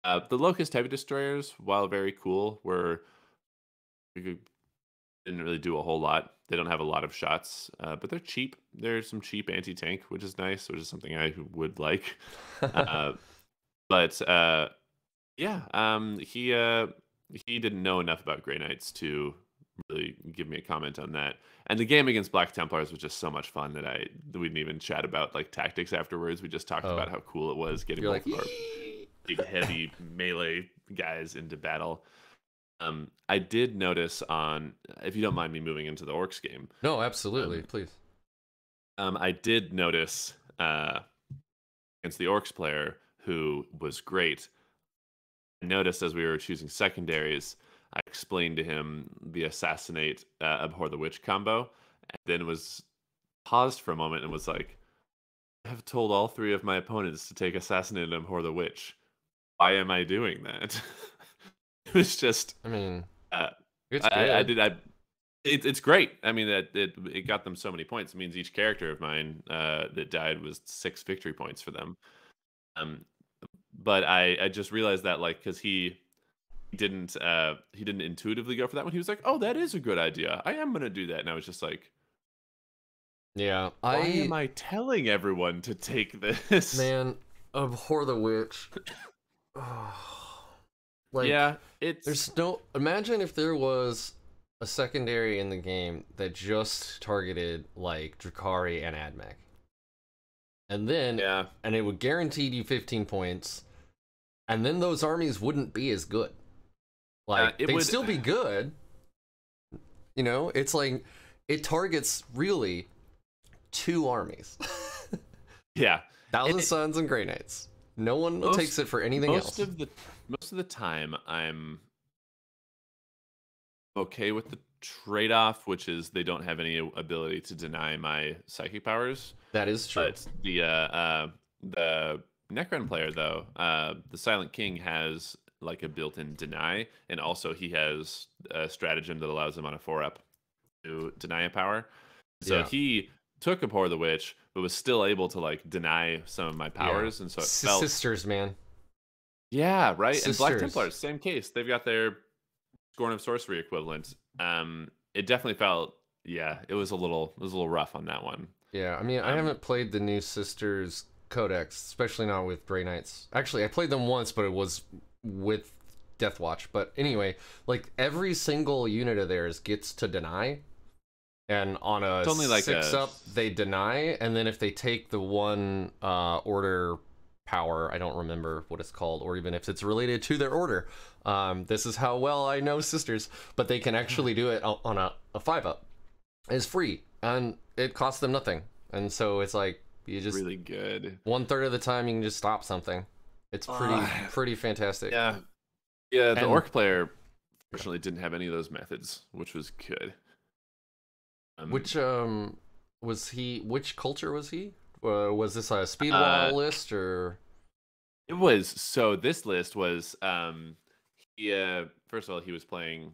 The Locust Heavy Destroyers, while very cool, didn't really do a whole lot. They don't have a lot of shots, but they're cheap. There's some cheap anti-tank, which is nice, which is something I would like. But he didn't know enough about Grey Knights to really give me a comment on that. And the game against Black Templars was just so much fun that we didn't even chat about like tactics afterwards. We just talked about how cool it was getting both of our big heavy melee guys into battle. I did notice if you don't mind me moving into the Orks game. No, absolutely, please. I did notice against the Orks player, who was great. I noticed as we were choosing secondaries, I explained to him the assassinate, abhor the witch combo, and then was paused for a moment and was like, I have told all 3 of my opponents to take assassinate and abhor the witch. Why am I doing that? It was just, I mean, it's good. It's great. I mean, it got them so many points. It means each character of mine that died was 6 victory points for them. But I just realized that, like, because he didn't intuitively go for that one. He was like, "Oh, that is a good idea. I am gonna do that." And I was just like, "Yeah, why am I telling everyone to take this?" Man, abhor the witch. Like, yeah, there's no. Imagine if there was a secondary in the game that just targeted like Drakari and Admech. And then, and it would guarantee you 15 points, and then those armies wouldn't be as good. Like, they'd still be good. You know, it's like, it targets, really, 2 armies. Yeah. Thousand Suns and Grey Knights. No one takes it for anything else. Most of the time, I'm okay with the trade-off, which is they don't have any ability to deny my psychic powers. That is true. But the Necron player, though, the Silent King has like a built-in deny, and also he has a stratagem that allows him on a 4-up to deny a power. So he took Abhor the Witch, but was still able to like deny some of my powers, and so it felt sisters, man. Yeah, right. Sisters. And Black Templars, same case. They've got their Scorn of Sorcery equivalent. It definitely felt, it was a little rough on that one. Yeah, I mean, I haven't played the new Sisters Codex, especially not with Grey Knights. Actually, I played them once, but it was with Deathwatch. But anyway, like every single unit of theirs gets to deny, and on a 6-up they deny, and then if they take the one order power, I don't remember what it's called, or even if it's related to their order. This is how well I know Sisters, but they can actually do it on a 5-up. It's free, and it costs them nothing. And so it's like, you just really good. 1/3 of the time you can just stop something. It's pretty fantastic. Yeah, the Orc player fortunately didn't have any of those methods, which was good. Which was he? Which culture was he? Was this a speed wall list, or? It was. So this list was first of all, he was playing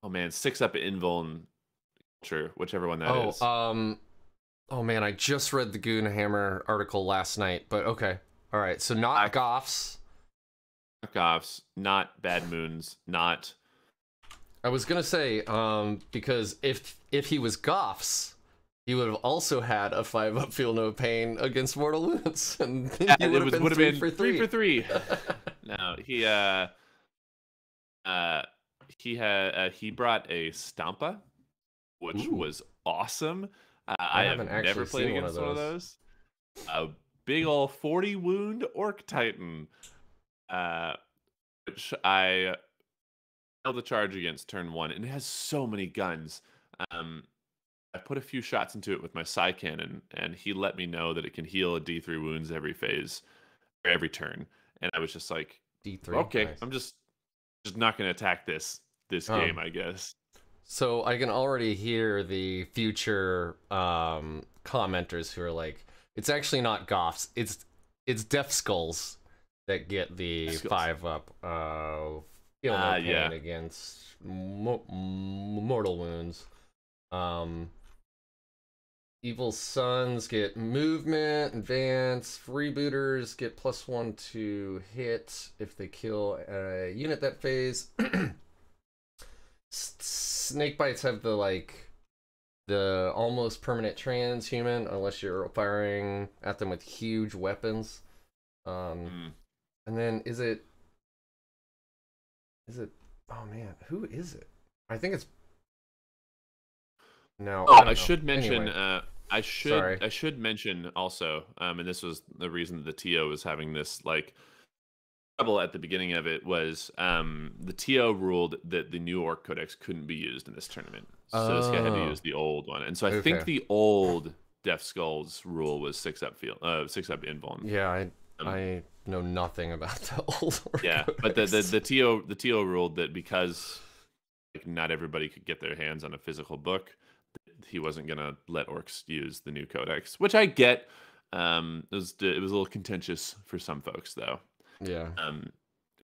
6-up Invuln culture, whichever one that is. Oh man, I just read the Goonhammer article last night, but okay. All right, so not Goths. Not Goths, not Bad Moons, not... I was gonna say, because if he was Goths, he would have also had a 5-up Feel No Pain against Mortal Wounds, and he would have been 3 for 3. 3 for 3. No, he brought a Stampa, which was awesome. I have never played against one of those. A big ol' 40 wound Orc Titan, which I held a charge against turn 1, and it has so many guns. I put a few shots into it with my Psy Cannon, and he let me know that it can heal a D3 wounds every phase, or every turn. And I was just like, D3. Okay, nice. I'm just not going to attack this game, I guess. So I can already hear the future commenters who are like, it's actually not Goths, it's Death Skulls that get the 5-up Feel No Pain against Mortal Wounds. Evil Sons get movement, advance. Freebooters get +1 to hit if they kill a unit that phase. Snakebites have the almost permanent transhuman, unless you're firing at them with huge weapons. And then is it? Oh man, who is it? I think it's. No. I should mention. Anyway. I should mention also, and this was the reason that the TO was having this trouble at the beginning of it, was the TO ruled that the new Orc Codex couldn't be used in this tournament, so this guy had to use the old one, and so I think the old Death Skulls rule was 6-up Invuln. Yeah, I know nothing about the old Orc Codex. But the TO ruled that because not everybody could get their hands on a physical book, he wasn't gonna let Orcs use the new Codex, which I get. It was a little contentious for some folks, though. Yeah.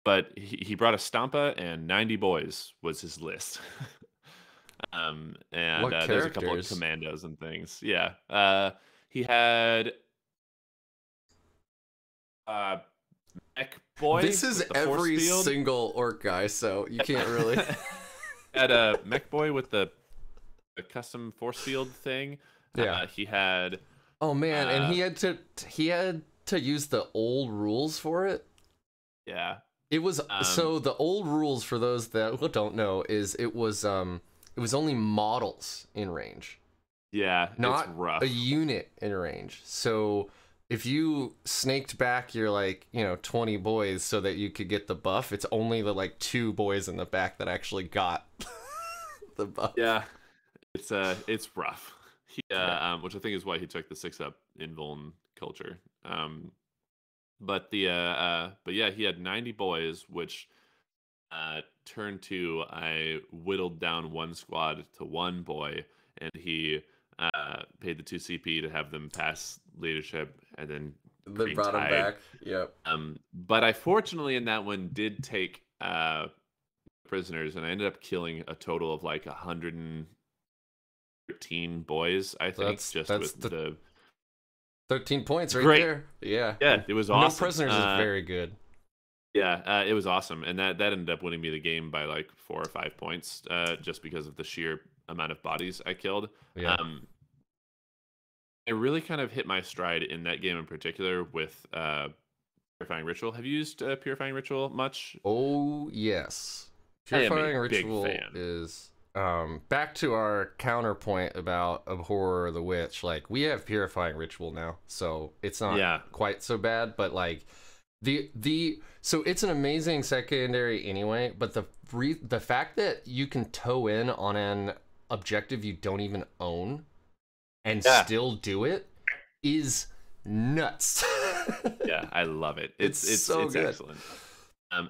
But he brought a Stampa, and 90 boys was his list. And there's a couple of commandos and things. Yeah. He had Mech Boy. This is every single Orc guy, so you can't really. Had a Mech Boy with the custom force field thing. Yeah. He had. Oh man, and he had to use the old rules for it. Yeah. It was so the old rules, for those that don't know, is it was only models in range. Yeah, not it's rough. A unit in range. So if you snaked back your 20 boys so that you could get the buff, it's only the 2 boys in the back that actually got the buff. Yeah. It's rough. Which I think is why he took the 6-up Invuln culture. But yeah, he had 90 boys, which Turn 2, I whittled down one squad to one boy, and he paid the 2 CP to have them pass leadership, and then They green brought him tide. back. Yep. But I fortunately in that one did take prisoners, and I ended up killing a total of like 113 boys, I think, just with the 13 points right great there. Yeah. Yeah, it was No awesome. prisoners is very good. Yeah, it was awesome, and that ended up winning me the game by like 4 or 5 points, just because of the sheer amount of bodies I killed. Yeah. I really kind of hit my stride in that game in particular with Purifying Ritual. Have you used Purifying Ritual much? Oh yes. I am Purifying a Ritual big fan. is back to our counterpoint about Abhor the Witch. Like, we have Purifying Ritual now, so it's not quite so bad, but like so it's an amazing secondary anyway, but the fact that you can toe in on an objective you don't even own and still do it is nuts. Yeah, I love it. It's so good. Excellent.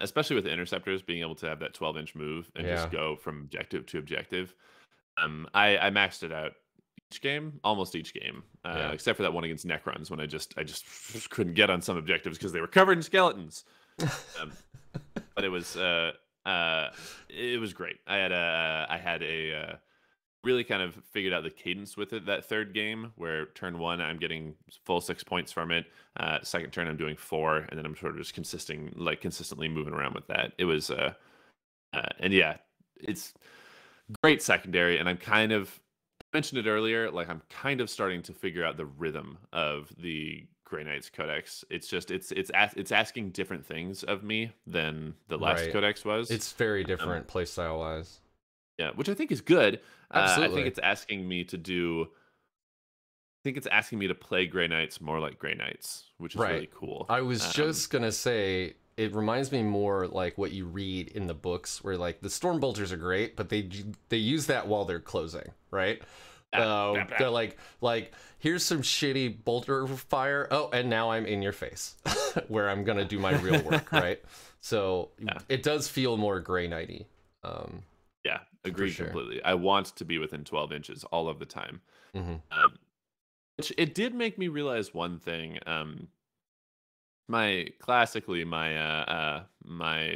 Especially with the interceptors being able to have that 12-inch move and just go from objective to objective. I maxed it out almost each game, except for that one against Necrons when I just couldn't get on some objectives because they were covered in skeletons. But it was great. I had a really kind of figured out the cadence with it that third game, where turn 1 I'm getting full 6 points from it, second turn I'm doing 4, and then I'm sort of just consistently moving around with that. It was and yeah, it's great secondary, and I'm kind of mentioned it earlier, like I'm kind of starting to figure out the rhythm of the Grey Knights Codex. It's just it's asking different things of me than the last Codex was. It's very different playstyle wise. Yeah, which I think is good. Absolutely. I think it's asking me to play Grey Knights more like Grey Knights, which is really cool. I was just gonna say, it reminds me more like what you read in the books, where like the Stormbolters are great, but they use that while they're closing, right? They're like here's some shitty bolter fire. Oh, and now I'm in your face, where I'm gonna do my real work, right? So it does feel more Grey Knighty. Yeah, agreed completely. I want to be within 12 inches all of the time. Which it did make me realize one thing. My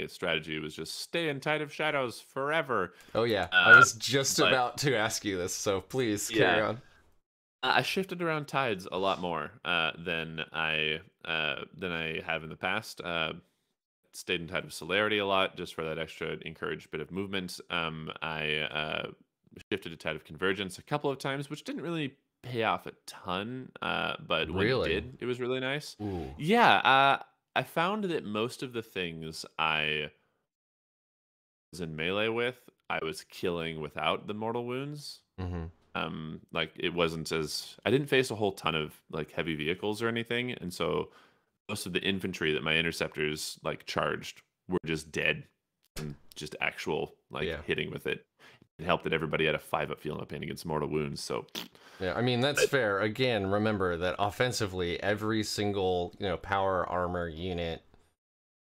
strategy was just stay in Tide of Shadows forever. Oh yeah, I was just about to ask you this, so please carry on. I shifted around tides a lot more than I have in the past. Stayed in Tide of Celerity a lot, just for that extra encouraged bit of movement. I shifted to Tide of Convergence a couple of times, which didn't really pay off a ton, but when it did, it was really nice. Ooh. Yeah, I found that most of the things I was in melee with, I was killing without the mortal wounds. Like, it wasn't as... I didn't face a whole ton of like heavy vehicles or anything, and so most of the infantry that my interceptors like charged were just dead and just actual hitting with it. It helped that everybody had a 5-up feel no pain against mortal wounds. So yeah, I mean, that's fair. Again, remember that offensively, every single power armor unit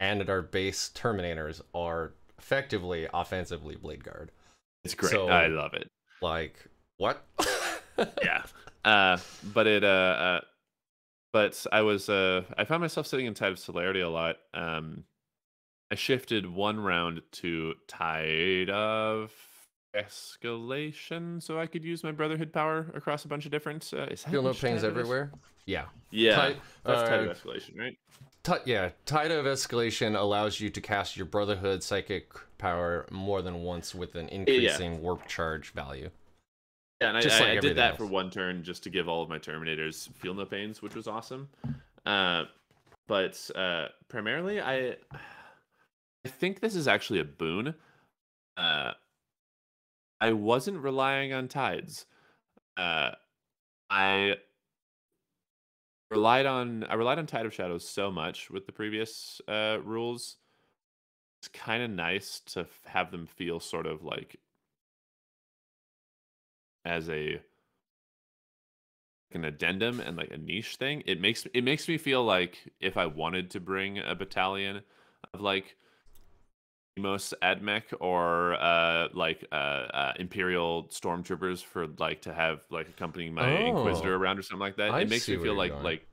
and our base Terminators are effectively offensively Blade Guard. It's great. So, I love it. Like, what? Yeah. But I found myself sitting in Tide of Celerity a lot. I shifted one round to Tide of Escalation, so I could use my Brotherhood power across a bunch of different... Feel no pains everywhere? Yeah. Yeah, that's Tide of Escalation, right? Tide of Escalation allows you to cast your Brotherhood psychic power more than once with an increasing warp charge value. Yeah, and I did that for one turn just to give all of my Terminators feel no pains, which was awesome. But primarily, I think this is actually a boon. I wasn't relying on tides. I relied on Tide of Shadows so much with the previous rules. It's kind of nice to have them feel sort of like as an addendum and like a niche thing. It makes me feel like if I wanted to bring a battalion of like Emos admech or Imperial stormtroopers for like to have like accompanying my Inquisitor Oh, around or something like that. I It makes me see where feel you're going. like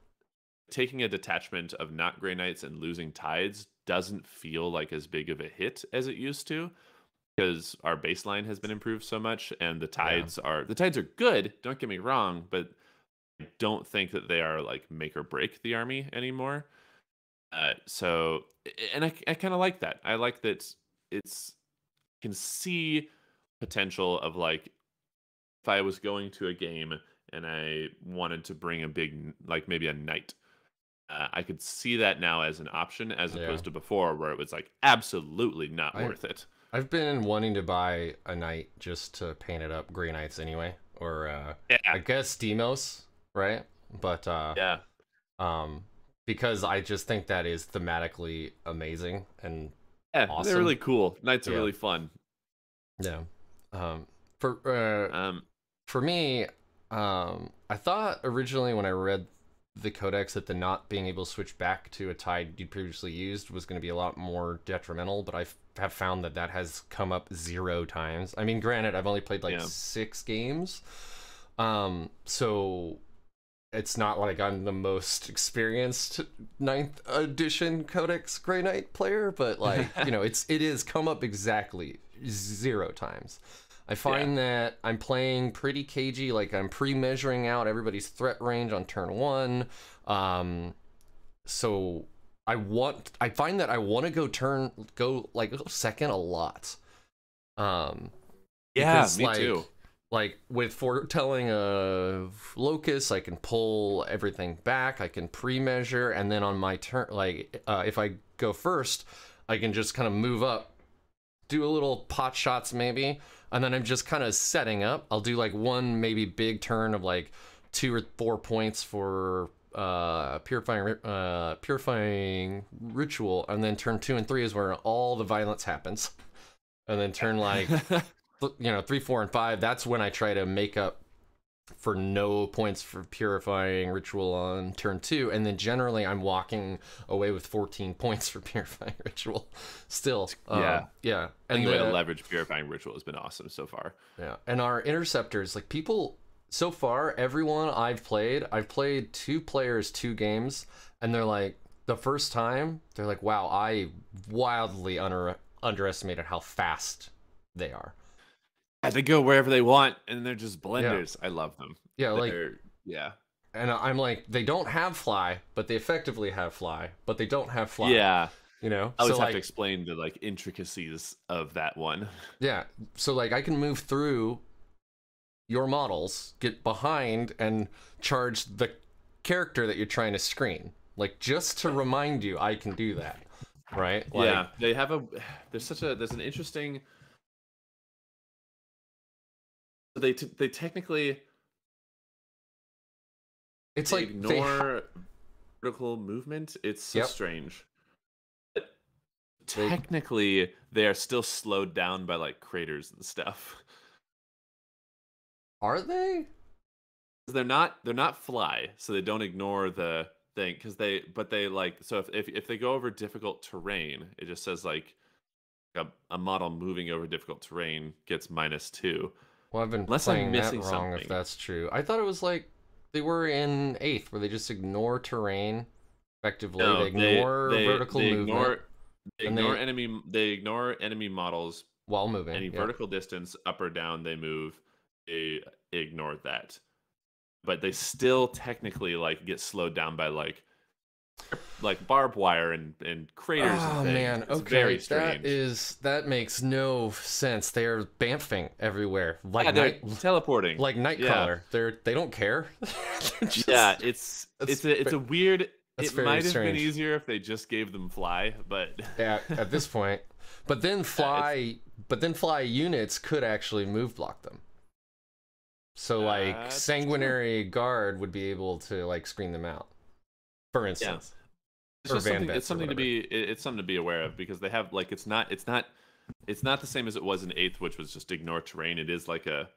taking a detachment of not Grey Knights and losing Tides doesn't feel like as big of a hit as it used to because our baseline has been improved so much and Yeah. the tides are good, don't get me wrong, but I don't think that they are like make or break the army anymore. And I kind of like that. I like that it's can see potential of like if I was going to a game and I wanted to bring a big like maybe a knight. I could see that now as an option as Yeah. opposed to before where it was like absolutely not I worth it. I've been wanting to buy a knight just to paint it up Grey Knights anyway, or Yeah. I guess Demos, right? But Yeah. um, because I just think that is thematically amazing and Yeah, they're awesome. really cool. Knights are Yeah, really fun. yeah. Um, for Um, for me, I thought originally when I read the Codex that the not being able to switch back to a tide you'd previously used was going to be a lot more detrimental, but have found that that has come up 0 times. I mean, granted, I've only played like yeah. 6 games, so it's not like I'm the most experienced ninth edition Codex Grey Knight player, but like, you know, it is come up exactly 0 times. I Yeah. find that I'm playing pretty cagey, like I'm pre-measuring out everybody's threat range on turn 1. Um, so I find that I want to go like second a lot. Um, Yeah, because me too. like with foretelling of locus, I can pull everything back, I can pre-measure, and then on my turn, like if I go first, I can just kind of move up, do a little pot shots maybe, and then I'm just kind of setting up. I'll do like one maybe big turn of like 2 or 4 points for purifying ritual, and then turn 2 and 3 is where all the violence happens, and then turn like 3, 4, and 5, that's when I try to make up for no points for purifying ritual on turn 2, and then generally I'm walking away with 14 points for purifying ritual still. Yeah. Yeah, I think and the way to leverage Purifying Ritual has been awesome so far. yeah, and our interceptors, like people so far, everyone I've played 2 players 2 games, and they're like the first time they're like, wow, I wildly underestimated how fast they are. Yeah, they go wherever they want, and they're just Yeah, blenders. I love them. yeah, like, They're yeah, and I'm like, they don't have fly, but they effectively have fly, but they don't have fly. yeah. You know, I so always have to like, explain the like intricacies of that one. yeah, so like I can move through your models, get behind, and charge the character that you're trying to screen. Like, just to remind you, I can do that, right? Like, Yeah, they have a. There's an interesting. They technically it's they like ignore vertical movement. It's so yep, strange. they Technically, they are still slowed down by like craters and stuff. are they? They're not fly, so they don't ignore the thing because they like so if they go over difficult terrain, it just says like a model moving over difficult terrain gets -2. Well, I've been Unless I'm playing that missing wrong if something. that's true. I thought it was like they were in 8th, where they just ignore terrain effectively. They No, ignore vertical movement, and they they ignore enemy models while moving. any Yeah. vertical distance up or down they move. They ignore that, but they still technically like get slowed down by like barbed wire and craters and Oh things. man, It's very okay. strange. That makes no sense. They're bamfing everywhere. Yeah, they're teleporting. Like Yeah. Nightcrawler. They don't care. They're Yeah, just it's a weird that's it very might have been strange. easier if they just gave them fly, but At this point. But then it's fly units could actually move block them. So like that's true. Sanguinary Guard would be able to like screen them out, for Yeah. instance. It's Or just Van it's Vets or something to whatever. it's something to be aware of because they have like it's not the same as it was in 8th, which was just ignore terrain. It is like a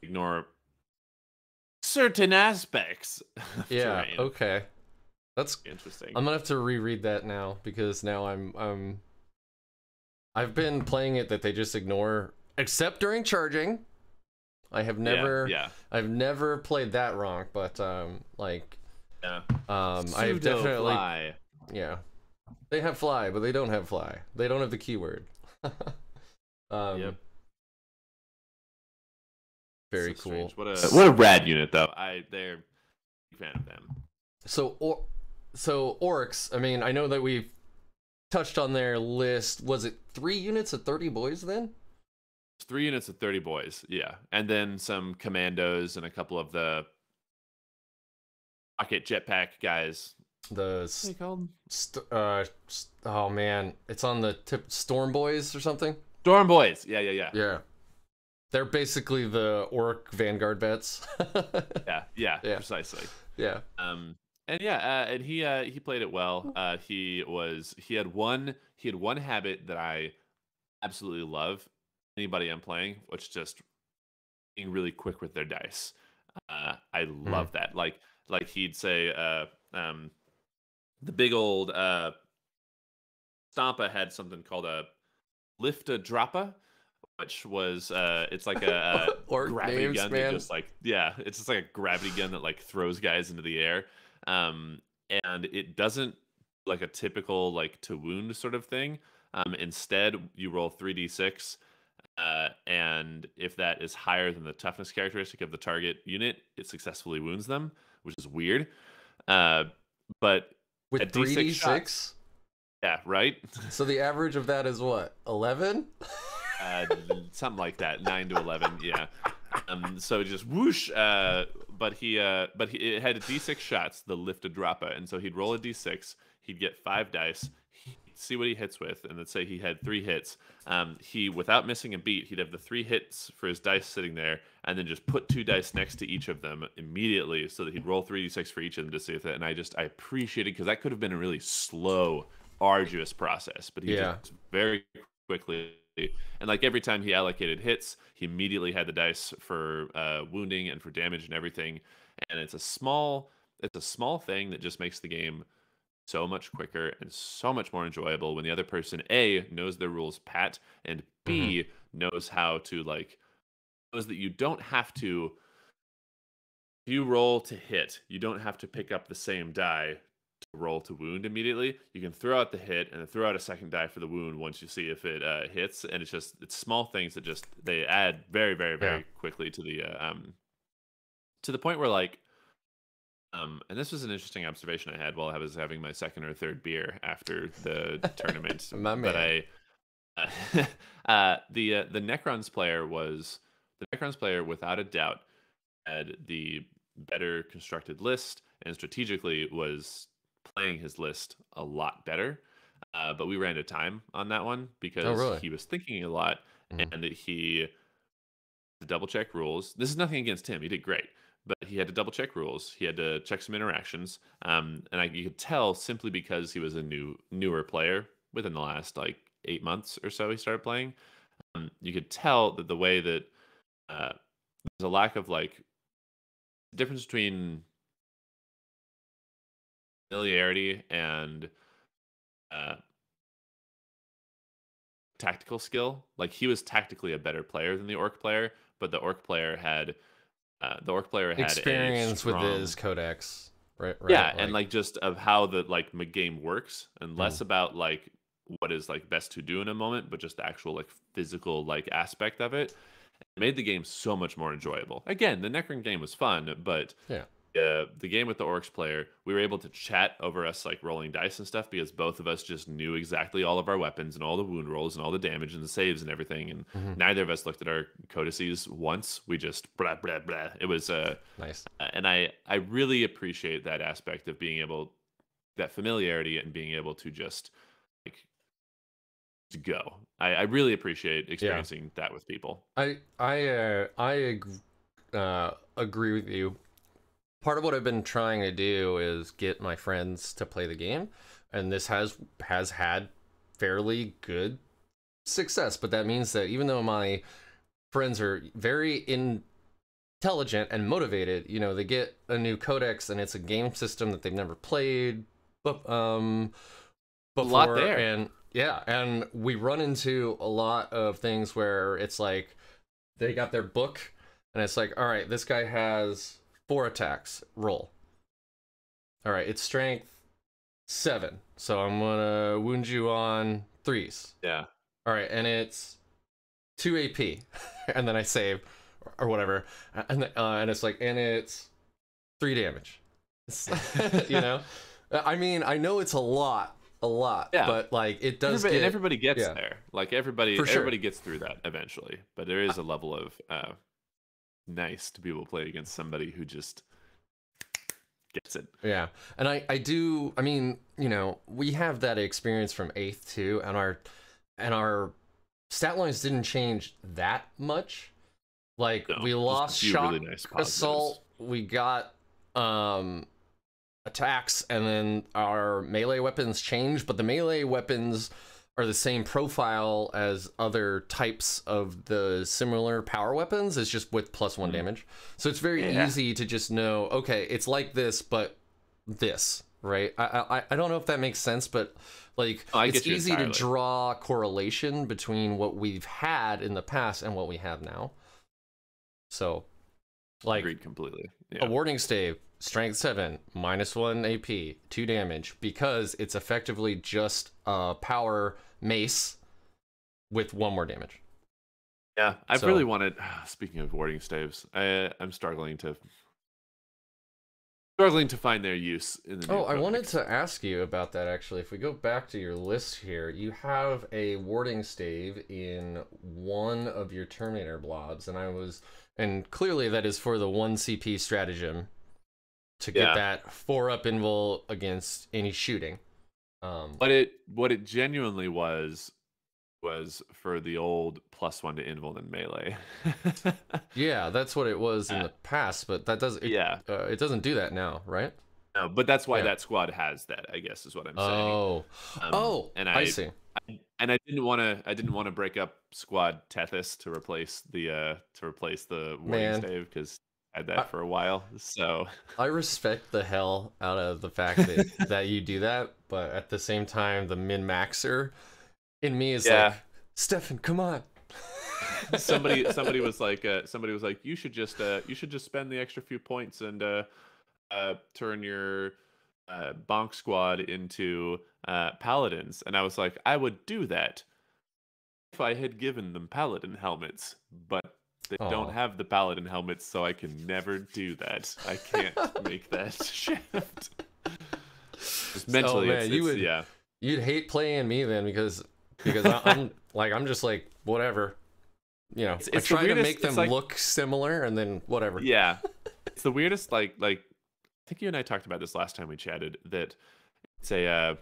ignore certain aspects of Yeah, terrain. okay. That's Interesting. I'm gonna have to reread that now because now I'm I've been playing it that they just ignore, except during charging. I have never, yeah. I've never played that wrong, but like, I've definitely, fly. yeah, they have fly, but they don't have fly. They don't have the keyword. Yep. Very So cool. What a rad unit though. They're a big fan of them. So Orks. I mean, I know that we've touched on their list. Was it 3 units of 30 boys then? 3 units of 30 boys, yeah, and then some commandos and a couple of the rocket jetpack guys. The What's they called? Oh man, it's on the tip. Storm Boys or something. Storm Boys. Yeah. Yeah. They're basically the Orc Vanguard vets. yeah, precisely. Yeah. And he played it well. He had one habit that I absolutely love. Anybody I'm playing, which is just being really quick with their dice. I love that. Like he'd say, the big old Stompa had something called a Lift-a-Droppa, which was it's like a gravity names, gun man. that just like it's just like a gravity gun that like throws guys into the air. And it doesn't like a typical like to wound sort of thing. Instead, you roll 3d6, and if that is higher than the toughness characteristic of the target unit, it successfully wounds them, which is weird. But with at D6 3d6, shots, yeah, right. So the average of that is what, 11? Something like that, 9 to 11, yeah. So just whoosh. But it had a D6 shots, the Lift-a-Droppa, and so he'd roll a D6. He'd get 5 dice. He'd see what he hits with, and let's say he had 3 hits. He, without missing a beat, he'd have the 3 hits for his dice sitting there, and then just put 2 dice next to each of them immediately, so that he'd roll 3d6 for each of them to see if that. And I appreciate it because that could have been a really slow, arduous process, but he just very quickly. And like every time he allocated hits, he immediately had the dice for wounding and for damage and everything. And it's a small thing that just makes the game so much quicker and so much more enjoyable when the other person A knows their rules pat, and B knows how to knows that you don't have to. If you roll to hit, you don't have to pick up the same die to roll to wound immediately. You can throw out the hit and then throw out a second die for the wound once you see if it hits. And it's small things that they add very, very, very quickly to the point where and this was an interesting observation I had while I was having my second or third beer after the tournament. The Necrons player without a doubt had the better constructed list and strategically was playing his list a lot better, but we ran out of time on that one because he was thinking a lot, and he had to double check rules. This is nothing against him; he did great, but he had to double check rules. He had to check some interactions, and you could tell simply because he was a newer player within the last 8 months or so he started playing. You could tell that the way that there's a lack of difference between familiarity and tactical skill. He was tactically a better player than the Orc player, but the Orc player had experience with his Codex, right? Yeah, and just of how the game works, and less about what is best to do in a moment, but just the actual physical aspect of it. It made the game so much more enjoyable. Again, the Necron game was fun, but the game with the Orcs player, we were able to chat over us rolling dice and stuff because both of us just knew exactly all of our weapons and all the wound rolls and all the damage and the saves and everything. And neither of us looked at our codices once. We just blah blah blah. It was nice. And I really appreciate that aspect of being able, that familiarity and being able to just to go. I really appreciate experiencing that with people. I agree with you. Part of what I've been trying to do is get my friends to play the game, and this has had fairly good success. But that means that even though my friends are very intelligent and motivated, they get a new codex and it's a game system that they've never played, but before, a lot there. and Yeah, and we run into a lot of things where it's like they got their book, and it's like, all right, this guy has 4 attacks. Roll. All right, it's strength 7, so I'm gonna wound you on 3s. Yeah. All right, and it's 2 AP, and then I save or whatever, and it's like, and it's 3 damage. You know, I mean, I know it's a lot, Yeah. but like it does and get, everybody gets yeah. there. Like everybody For sure. everybody gets through that eventually, but there is a level of nice to be able to play against somebody who just gets it. Yeah, and I mean, you know, we have that experience from 8th too, and our stat lines didn't change that much. Like, No, we lost just a few shock really nice positives. assault, we got attacks, and then our melee weapons changed, but the melee weapons are the same profile as other types of the similar power weapons. It's just with +1 damage. So it's very easy to just know, okay, it's like this, but this, right? I don't know if that makes sense, but like, it's easy to draw correlation between what we've had in the past and what we have now. So, like, agreed completely. Yeah. A warding stave, strength 7, -1 AP, 2 damage, because it's effectively just a power mace with 1 more damage. Yeah, I've really wanted. Speaking of warding staves, I'm struggling to find their use in the new I wanted Codex. to ask you about that, actually. If we go back to your list here, you have a warding stave in one of your Terminator blobs, and clearly that is for the 1 CP stratagem to get that 4-up invul against any shooting. What it genuinely was for the old +1 to invul and melee. Yeah, that's what it was in the past, but that doesn't. It doesn't do that now, right? No, but that's why that squad has that, I guess, is what I'm saying. And I see. And I didn't want to break up squad Tethys to replace the warding stave, because I had that for a while. So I respect the hell out of the fact that you do that, but at the same time, the min-maxer in me is like, Stefan, come on. somebody was like you should just spend the extra few points and turn your bonk squad into paladins, and I was like, I would do that if I had given them paladin helmets, but they don't have the paladin helmets, so I can never do that. I can't make that shift. Just mentally, you'd hate playing me then, because I'm just like, whatever, you know. I try to make them look similar, and then whatever. Yeah, it's the weirdest. Like I think you and I talked about this last time we chatted. That it's it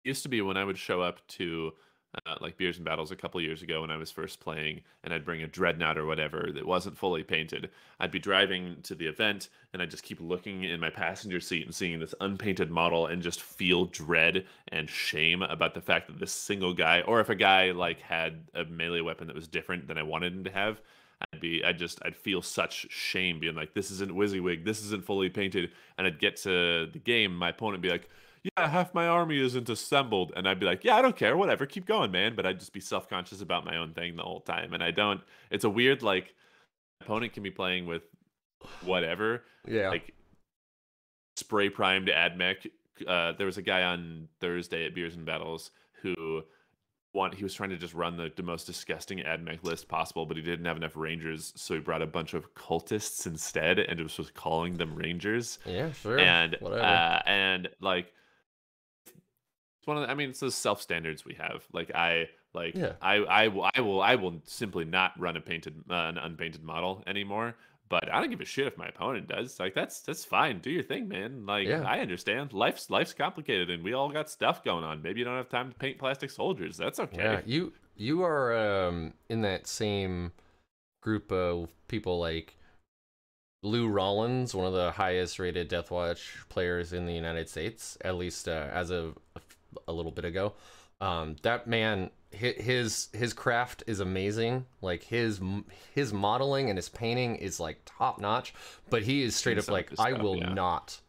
used to be when I would show up to like Beers and Battles a couple years ago when I was first playing, and I'd bring a dreadnought or whatever that wasn't fully painted. I'd be driving to the event, and I'd just keep looking in my passenger seat and seeing this unpainted model, and just feel dread and shame about the fact that this single guy, or if a guy like had a melee weapon that was different than I wanted him to have, I'd feel such shame being like, this isn't WYSIWYG, this isn't fully painted. And I'd get to the game, my opponent would be like, yeah, half my army isn't assembled. And I'd be like, yeah, I don't care, whatever, keep going, man. But I'd just be self-conscious about my own thing the whole time. And it's a weird, like, opponent can be playing with whatever. Yeah. Like, spray primed AdMech. There was a guy on Thursday at Beers and Battles who he was trying to just run the most disgusting AdMech list possible, but he didn't have enough Rangers, so he brought a bunch of cultists instead, and it was just calling them Rangers. Yeah, sure. And whatever. And like, it's one of the, I mean, it's those self standards we have. Like I will simply not run an unpainted model anymore. But I don't give a shit if my opponent does. Like, that's fine. Do your thing, man. Like, I understand. Life's complicated, and we all got stuff going on. Maybe you don't have time to paint plastic soldiers. That's okay. Yeah, you are in that same group of people like Lou Rollins, one of the highest rated Deathwatch players in the United States, at least as of a little bit ago. That man, his craft is amazing. Like, his modeling and his painting is like top notch, but he is straight up like, I will not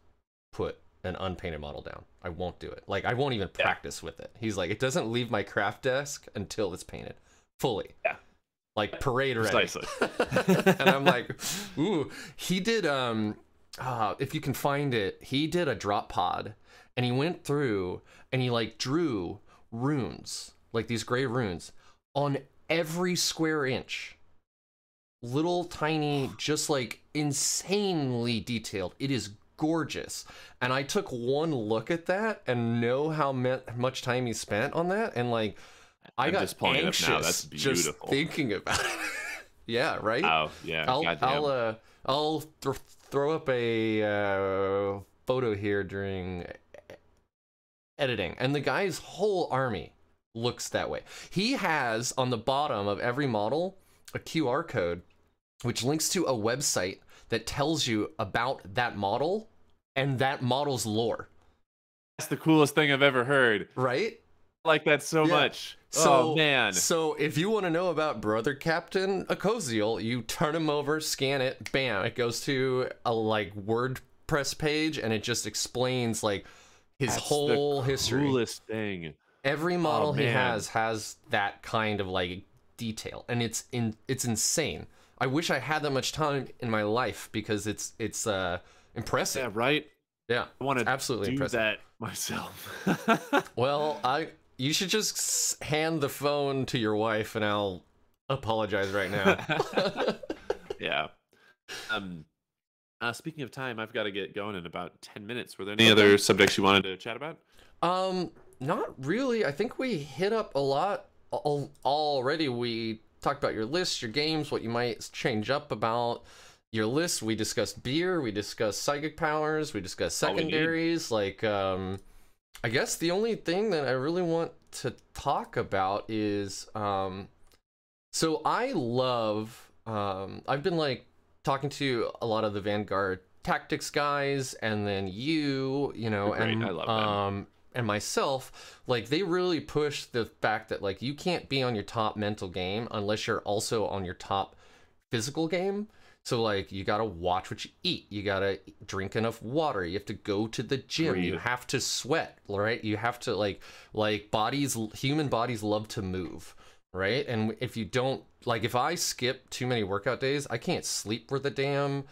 put an unpainted model down. I won't do it. Like, I won't even Yeah. practice with it. He's like, it doesn't leave my craft desk until it's painted fully. Yeah. Like, parade ready. Precisely. And I'm like, ooh. He did, if you can find it, he did a drop pod, and he went through and he like drew runes, like these gray runes, on every square inch. Little tiny, just like insanely detailed. It is gorgeous. And I took one look at that and know how much time he spent on that, and like I got just pulling anxious it up now. That's just beautiful. thinking about it. Yeah, right. Oh yeah. I'll throw up a photo here during editing, and the guy's whole army looks that way. He has on the bottom of every model a QR code which links to a website that tells you about that model and that model's lore. That's the coolest thing I've ever heard. Right? I like that so much. So, oh man. So if you want to know about Brother Captain Akoziel, you turn him over, scan it, bam, it goes to a like WordPress page, and it just explains like his whole history. Coolest thing. Every model he has that kind of like detail, and it's insane. I wish I had that much time in my life, because it's impressive. Yeah, right. Yeah, I want to absolutely do impressive. that myself. Well, you should just hand the phone to your wife, and I'll apologize right now. Yeah. Speaking of time, I've got to get going in about 10 minutes. Were there any other subjects you wanted to chat about? Not really. I think we hit up a lot already. We talked about your list, your games, what you might change up about your list. We discussed beer, we discussed psychic powers, we discussed secondaries. Like, I guess the only thing that I really want to talk about is, so I love, I've been like talking to a lot of the Vanguard tactics guys, and then you know, and I love them. And myself, like, they really push the fact that like you can't be on your top mental game unless you're also on your top physical game. So like, you gotta watch what you eat, you gotta drink enough water, you have to go to the gym, you have to sweat, right? You have to like human bodies love to move, right? And if you don't, like, if I skip too many workout days, I can't sleep for the damn.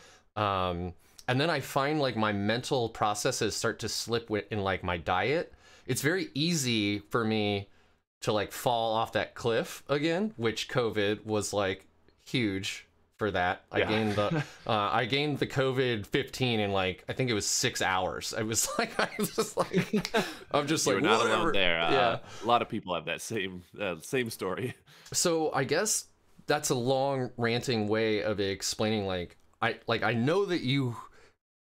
And then I find like my mental processes start to slip in like my diet. It's very easy for me to like fall off that cliff again, which COVID was like huge for that. Yeah. I gained the COVID-15 in like, I think it was 6 hours. I'm just like, I'm just like, you're not whatever. Alone there. Yeah. A lot of people have that same story. So I guess that's a long ranting way of explaining, like, I know that you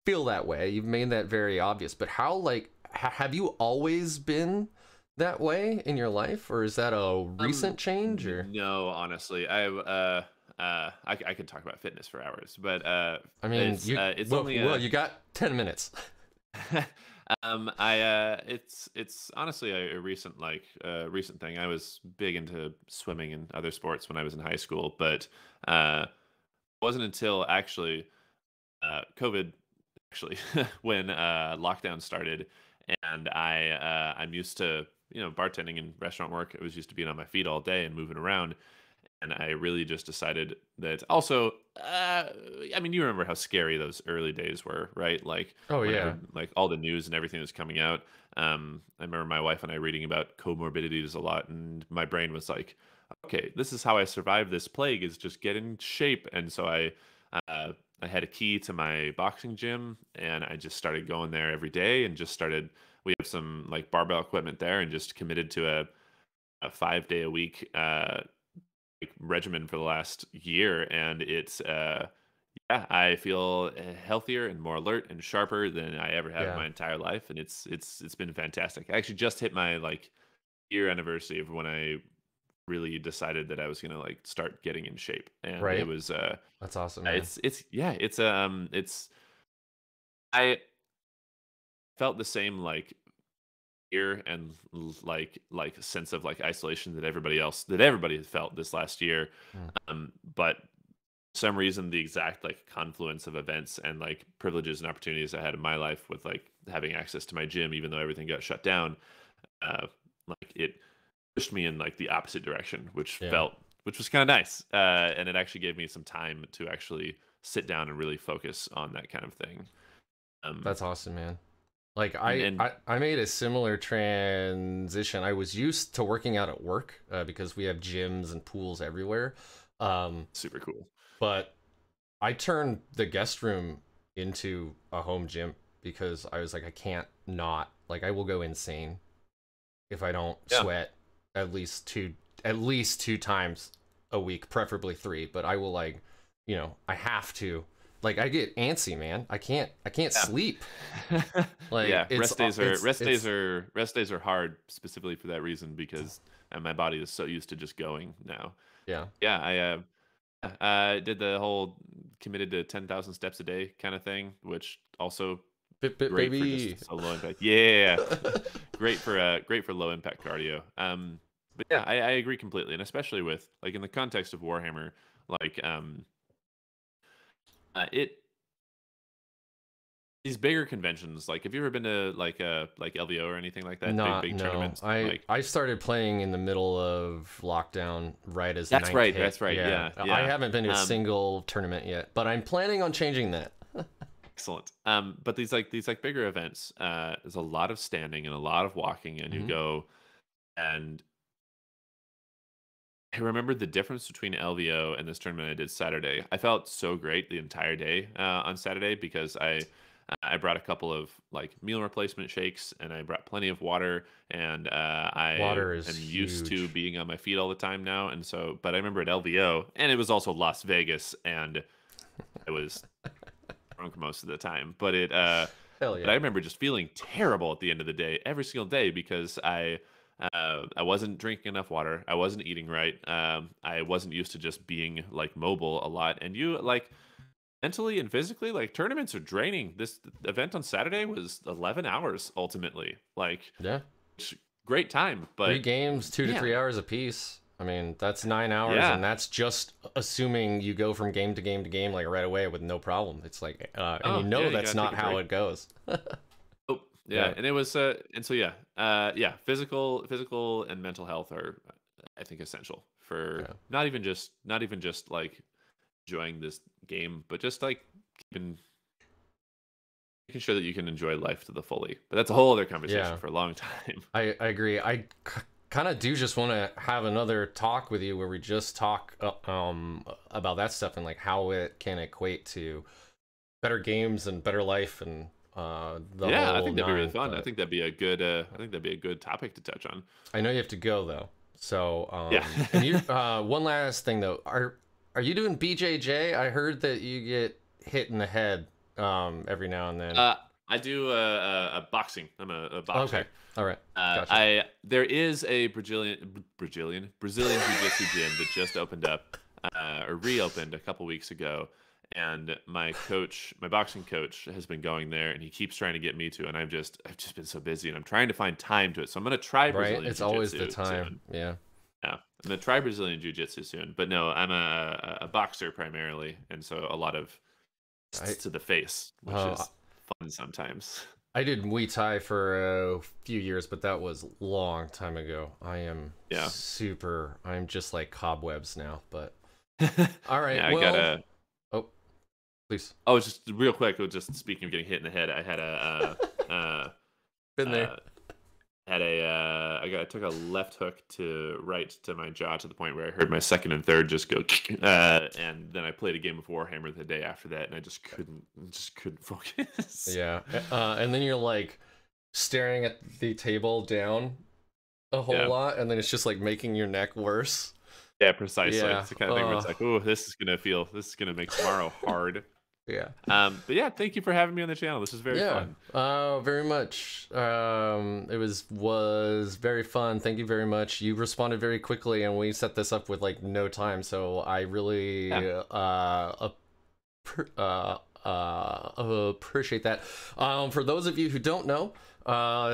feel that way. You've made that very obvious, but how, like, have you always been that way in your life, or is that a recent change? Or no, honestly, I could talk about fitness for hours, but I mean, it's only you got 10 minutes. It's honestly a recent thing. I was big into swimming and other sports when I was in high school, but it wasn't until actually COVID when lockdown started, and I'm used to bartending and restaurant work. I was used to being on my feet all day and moving around. And I really just decided that also, I mean, you remember how scary those early days were, right? Like, like all the news and everything that's coming out. I remember my wife and I reading about comorbidities a lot, and my brain was like, okay, this is how I survive this plague, is just get in shape. And so I had a key to my boxing gym, and I just started going there every day, and just started, we have some like barbell equipment there, and just committed to a 5-day a week, regimen for the last year, and it's I feel healthier and more alert and sharper than I ever have in my entire life, and it's been fantastic. I actually just hit my like year anniversary of when I really decided that I was gonna like start getting in shape, and it was that's awesome, man. It's I felt the same like fear and like sense of like isolation that everybody has felt this last year, but some reason the exact like confluence of events and like privileges and opportunities I had in my life with like having access to my gym, even though everything got shut down, like it pushed me in like the opposite direction, Yeah. which was kind of nice. And it actually gave me some time to actually sit down and really focus on that kind of thing. That's awesome, man. Like And I made a similar transition. I was used to working out at work because we have gyms and pools everywhere. super cool. But I turned the guest room into a home gym because I was like, I can't not, like, I will go insane if I don't Yeah. sweat at least two times a week, preferably three. But I will, like, you know, I have to. Like, I get antsy, man. I can't sleep. Like, Yeah, it's rest days are hard specifically for that reason because my body is so used to just going now. yeah. Yeah, I did the whole committed to 10,000 steps a day kind of thing, which also great for Baby. just so low impact. Yeah, great for low impact cardio. But yeah, I agree completely, and especially with like in the context of Warhammer, like it these bigger conventions. Like, have you ever been to like LVO or anything like that? Big No. tournaments. Like I started playing in the middle of lockdown, right as that's ninth right. hit. That's right. Yeah. I haven't been to a single tournament yet, but I'm planning on changing that. Excellent. But these bigger events, there's a lot of standing and a lot of walking, and you go. And I remember the difference between LVO and this tournament I did Saturday. I felt so great the entire day on Saturday because I brought a couple of like meal replacement shakes, and I brought plenty of water, and I Water is am used to huge. being on my feet all the time now. And so, but I remember at LVO, and it was also Las Vegas, and I was drunk most of the time. But Hell but I yeah. remember just feeling terrible at the end of the day, every single day, because I wasn't drinking enough water. I wasn't eating right. I wasn't used to just being like mobile a lot. And you like mentally and physically, like tournaments are draining. This event on Saturday was 11 hours ultimately. Like, Yeah. great time, Three but games, 2 to 3 hours apiece. I mean, that's 9 hours, yeah. and that's just assuming you go from game to game to game like right away with no problem. It's like, and you know You that's gotta not take a how break. it goes. Oh, yeah. And it was and so yeah, physical and mental health are I think essential for Yeah. not even just like enjoying this game, but just like keeping making sure that you can enjoy life to the fully. But that's a whole other conversation Yeah. for a long time. I agree. Kind of do just want to have another talk with you where we just talk about that stuff and like how it can equate to better games and better life and the Yeah, I whole think that'd be really nine. fun. I But think that'd be a good topic to touch on. I know you have to go though. So Yeah. and you one last thing though, are you doing BJJ? I heard that you get hit in the head every now and then. I do a boxing. I'm a boxer. Okay. All right. Gotcha. There is a Brazilian jiu-jitsu gym that just opened up or reopened a couple weeks ago, and my boxing coach has been going there, and he keeps trying to get me to, and I've just been so busy, and I'm trying to find time to it. So I'm gonna try Right? Brazilian It's always jiu-jitsu the time. soon. Yeah. Yeah, I'm gonna try Brazilian jiu-jitsu soon. But no, I'm a boxer primarily, and so a lot of I to the face, which is fun sometimes. I did Muay Thai for a few years, but that was a long time ago. I am I'm just like cobwebs now, but all right. Yeah, Well, oh, please. Oh, just real quick. Just speaking of getting hit in the head, I had Been there. I took a left hook to right to my jaw to the point where I heard my second and third just go, and then I played a game of Warhammer the day after that, and I just couldn't focus. Yeah. And then you're like staring at the table down a whole lot, and then it's just like making your neck worse. Yeah, precisely. Yeah. It's the kind of thing where it's like, oh, this is gonna make tomorrow hard. Yeah. But yeah, thank you for having me on the channel. This is very fun. Very much. It was very fun. Thank you very much. You responded very quickly, and we set this up with like no time, so I really appreciate that. For those of you who don't know,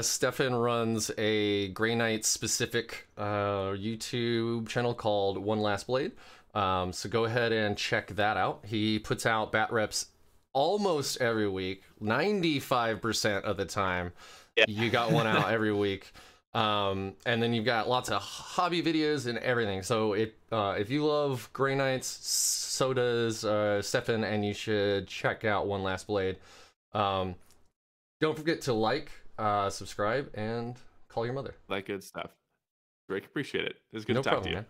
Stefan runs a Grey Knight specific YouTube channel called One Last Blade. So go ahead and check that out. He puts out bat reps almost every week, 95% of the time. Yeah. You got one out every week. And then you've got lots of hobby videos and everything. So if you love Grey Knights, so does Stefan, and you should check out One Last Blade. Don't forget to like, subscribe, and call your mother. That good stuff. Drake, appreciate it. It was good to talk to you. Man.